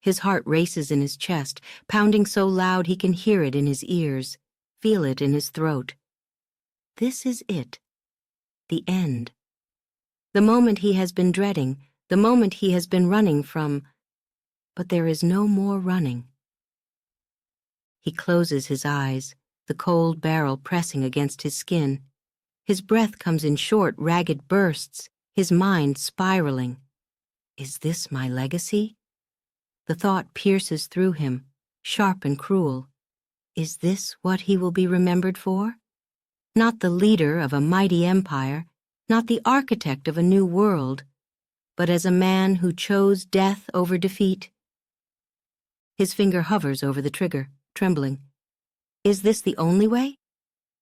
His heart races in his chest, pounding so loud he can hear it in his ears, feel it in his throat. This is it. The end. The moment he has been dreading, the moment he has been running from. But there is no more running. He closes his eyes, the cold barrel pressing against his skin. His breath comes in short, ragged bursts, his mind spiraling. Is this my legacy? The thought pierces through him, sharp and cruel. Is this what he will be remembered for? Not the leader of a mighty empire, not the architect of a new world, but as a man who chose death over defeat. His finger hovers over the trigger, trembling. Is this the only way?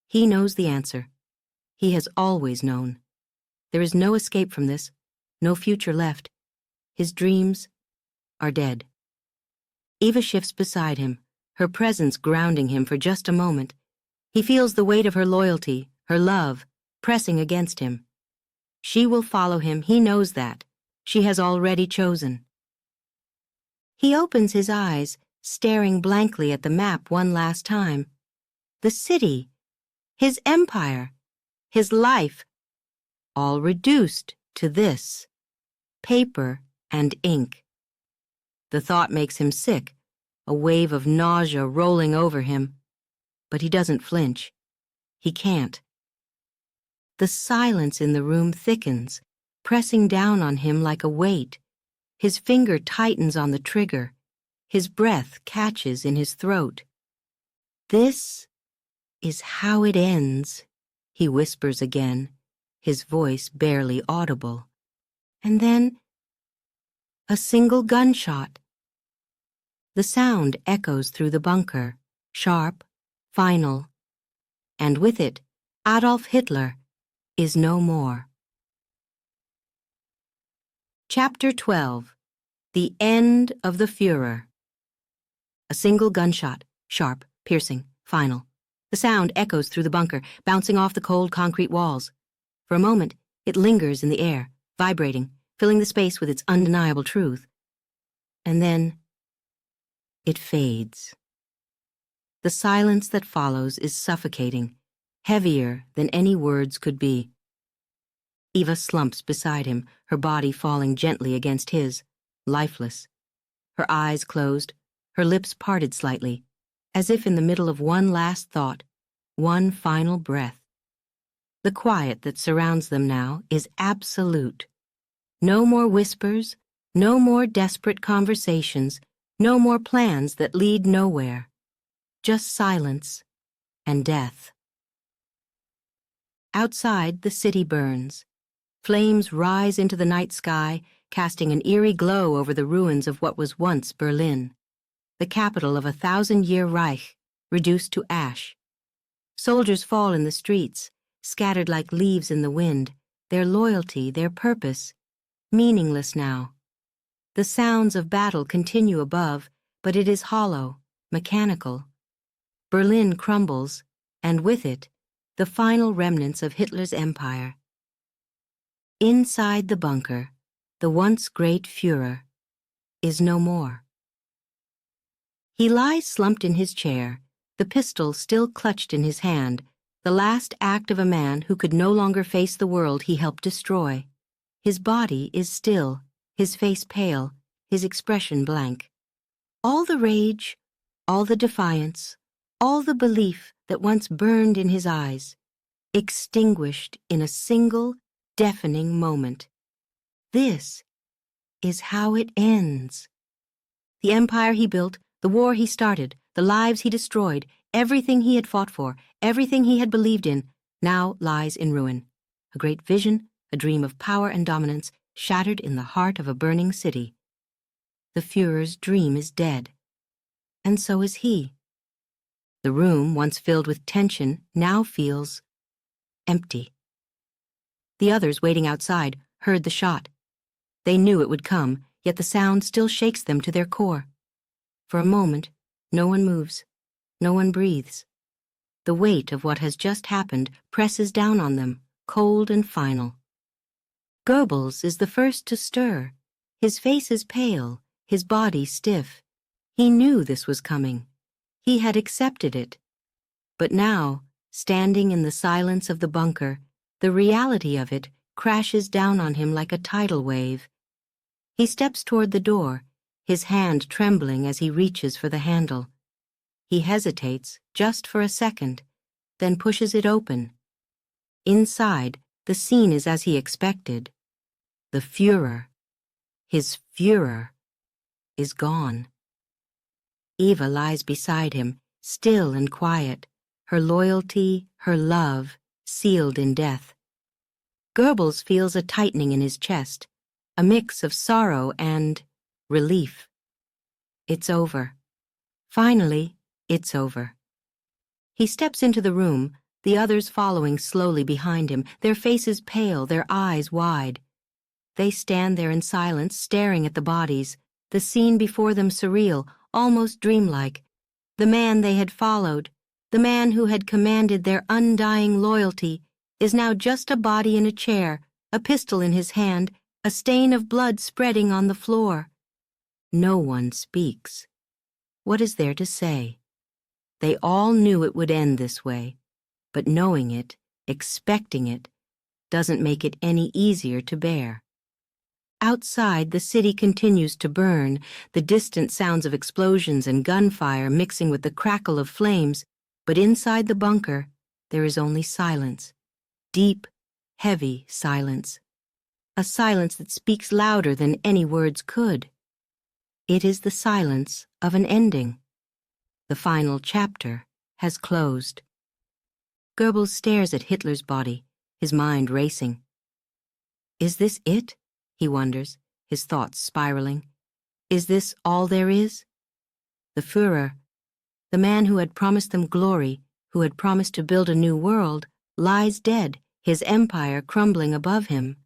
He knows the answer. He has always known. There is no escape from this, no future left. His dreams are dead. Eva shifts beside him, her presence grounding him for just a moment. He feels the weight of her loyalty, her love, pressing against him. She will follow him, he knows that. She has already chosen. He opens his eyes, staring blankly at the map one last time. The city, his empire, his life, all reduced to this: paper and ink. The thought makes him sick, a wave of nausea rolling over him. But he doesn't flinch. He can't. The silence in the room thickens, pressing down on him like a weight. His finger tightens on the trigger. His breath catches in his throat. "This is how it ends," he whispers again, his voice barely audible. And then, a single gunshot. The sound echoes through the bunker, sharp, final, and with it, Adolf Hitler is no more. Chapter 12. The End of the Fuhrer. A single gunshot, sharp, piercing, final. The sound echoes through the bunker, bouncing off the cold concrete walls. For a moment, it lingers in the air, vibrating, filling the space with its undeniable truth. And then, it fades. The silence that follows is suffocating, heavier than any words could be. Eva slumps beside him, her body falling gently against his, lifeless. Her eyes closed, her lips parted slightly, as if in the middle of one last thought, one final breath. The quiet that surrounds them now is absolute. No more whispers, no more desperate conversations, no more plans that lead nowhere. Just silence and death. Outside, the city burns. Flames rise into the night sky, casting an eerie glow over the ruins of what was once Berlin, the capital of a 1,000-year Reich, reduced to ash. Soldiers fall in the streets, scattered like leaves in the wind, their loyalty, their purpose, meaningless now. The sounds of battle continue above, but it is hollow, mechanical. Berlin crumbles, and with it, the final remnants of Hitler's empire. Inside the bunker, the once great Fuhrer is no more. He lies slumped in his chair, the pistol still clutched in his hand, the last act of a man who could no longer face the world he helped destroy. His body is still, his face pale, his expression blank. All the rage, all the defiance, all the belief that once burned in his eyes, extinguished in a single, deafening moment. This is how it ends. The empire he built, the war he started, the lives he destroyed, everything he had fought for, everything he had believed in, now lies in ruin. A great vision, a dream of power and dominance, shattered in the heart of a burning city. The Fuhrer's dream is dead, and so is he. The room, once filled with tension, now feels empty. The others waiting outside heard the shot. They knew it would come, yet the sound still shakes them to their core. For a moment, no one moves, no one breathes. The weight of what has just happened presses down on them, cold and final. Goebbels is the first to stir. His face is pale, his body stiff. He knew this was coming. He had accepted it. But now, standing in the silence of the bunker, the reality of it crashes down on him like a tidal wave. He steps toward the door, his hand trembling as he reaches for the handle. He hesitates just for a second, then pushes it open. Inside, the scene is as he expected. The Fuhrer, his Fuhrer, is gone. Eva lies beside him, still and quiet, her loyalty, her love, sealed in death. Goebbels feels a tightening in his chest, a mix of sorrow and relief. It's over. Finally, it's over. He steps into the room, the others following slowly behind him, their faces pale, their eyes wide. They stand there in silence, staring at the bodies, the scene before them surreal, almost dreamlike. The man they had followed, the man who had commanded their undying loyalty, is now just a body in a chair, a pistol in his hand, a stain of blood spreading on the floor. No one speaks. What is there to say? They all knew it would end this way, but knowing it, expecting it, doesn't make it any easier to bear. Outside, the city continues to burn, the distant sounds of explosions and gunfire mixing with the crackle of flames, but inside the bunker, there is only silence. Deep, heavy silence. A silence that speaks louder than any words could. It is the silence of an ending. The final chapter has closed. Goebbels stares at Hitler's body, his mind racing. Is this it? He wonders, his thoughts spiraling. Is this all there is? The Fuhrer, the man who had promised them glory, who had promised to build a new world, lies dead, his empire crumbling above him.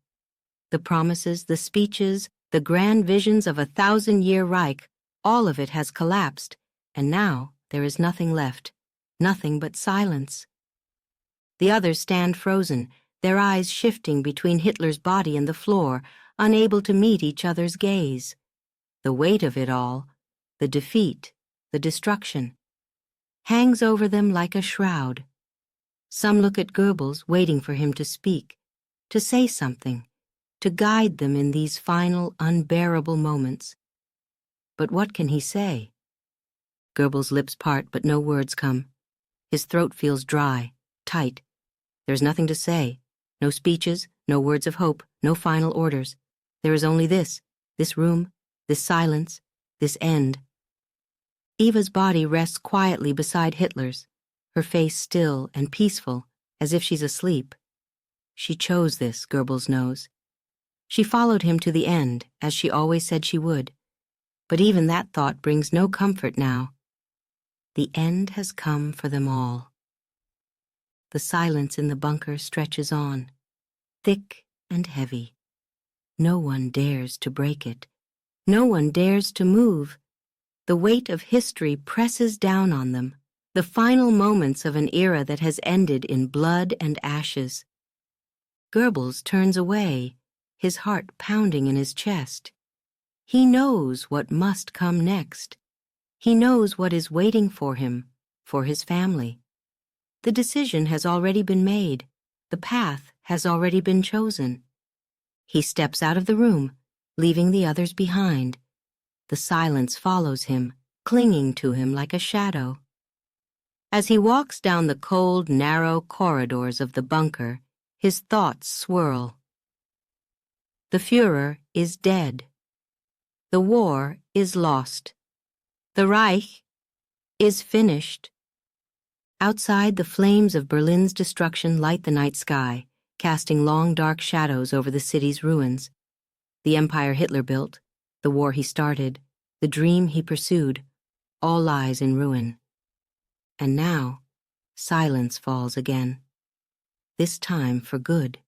The promises, the speeches, the grand visions of a 1,000-year Reich, all of it has collapsed, and now there is nothing left, nothing but silence. The others stand frozen, their eyes shifting between Hitler's body and the floor, unable to meet each other's gaze. The weight of it all, the defeat, the destruction, hangs over them like a shroud. Some look at Goebbels, waiting for him to speak, to say something, to guide them in these final, unbearable moments. But what can he say? Goebbels' lips part, but no words come. His throat feels dry, tight. There's nothing to say. No speeches, no words of hope, no final orders. There is only this room, this silence, this end. Eva's body rests quietly beside Hitler's, her face still and peaceful, as if she's asleep. She chose this, Goebbels knows. She followed him to the end, as she always said she would. But even that thought brings no comfort now. The end has come for them all. The silence in the bunker stretches on, thick and heavy. No one dares to break it. No one dares to move. The weight of history presses down on them, the final moments of an era that has ended in blood and ashes. Goebbels turns away, his heart pounding in his chest. He knows what must come next. He knows what is waiting for him, for his family. The decision has already been made. The path has already been chosen. He steps out of the room, leaving the others behind. The silence follows him, clinging to him like a shadow. As he walks down the cold, narrow corridors of the bunker, his thoughts swirl. The Fuhrer is dead. The war is lost. The Reich is finished. Outside, the flames of Berlin's destruction light the night sky, casting long dark shadows over the city's ruins. The empire Hitler built, the war he started, the dream he pursued, all lies in ruin. And now, silence falls again. This time for good.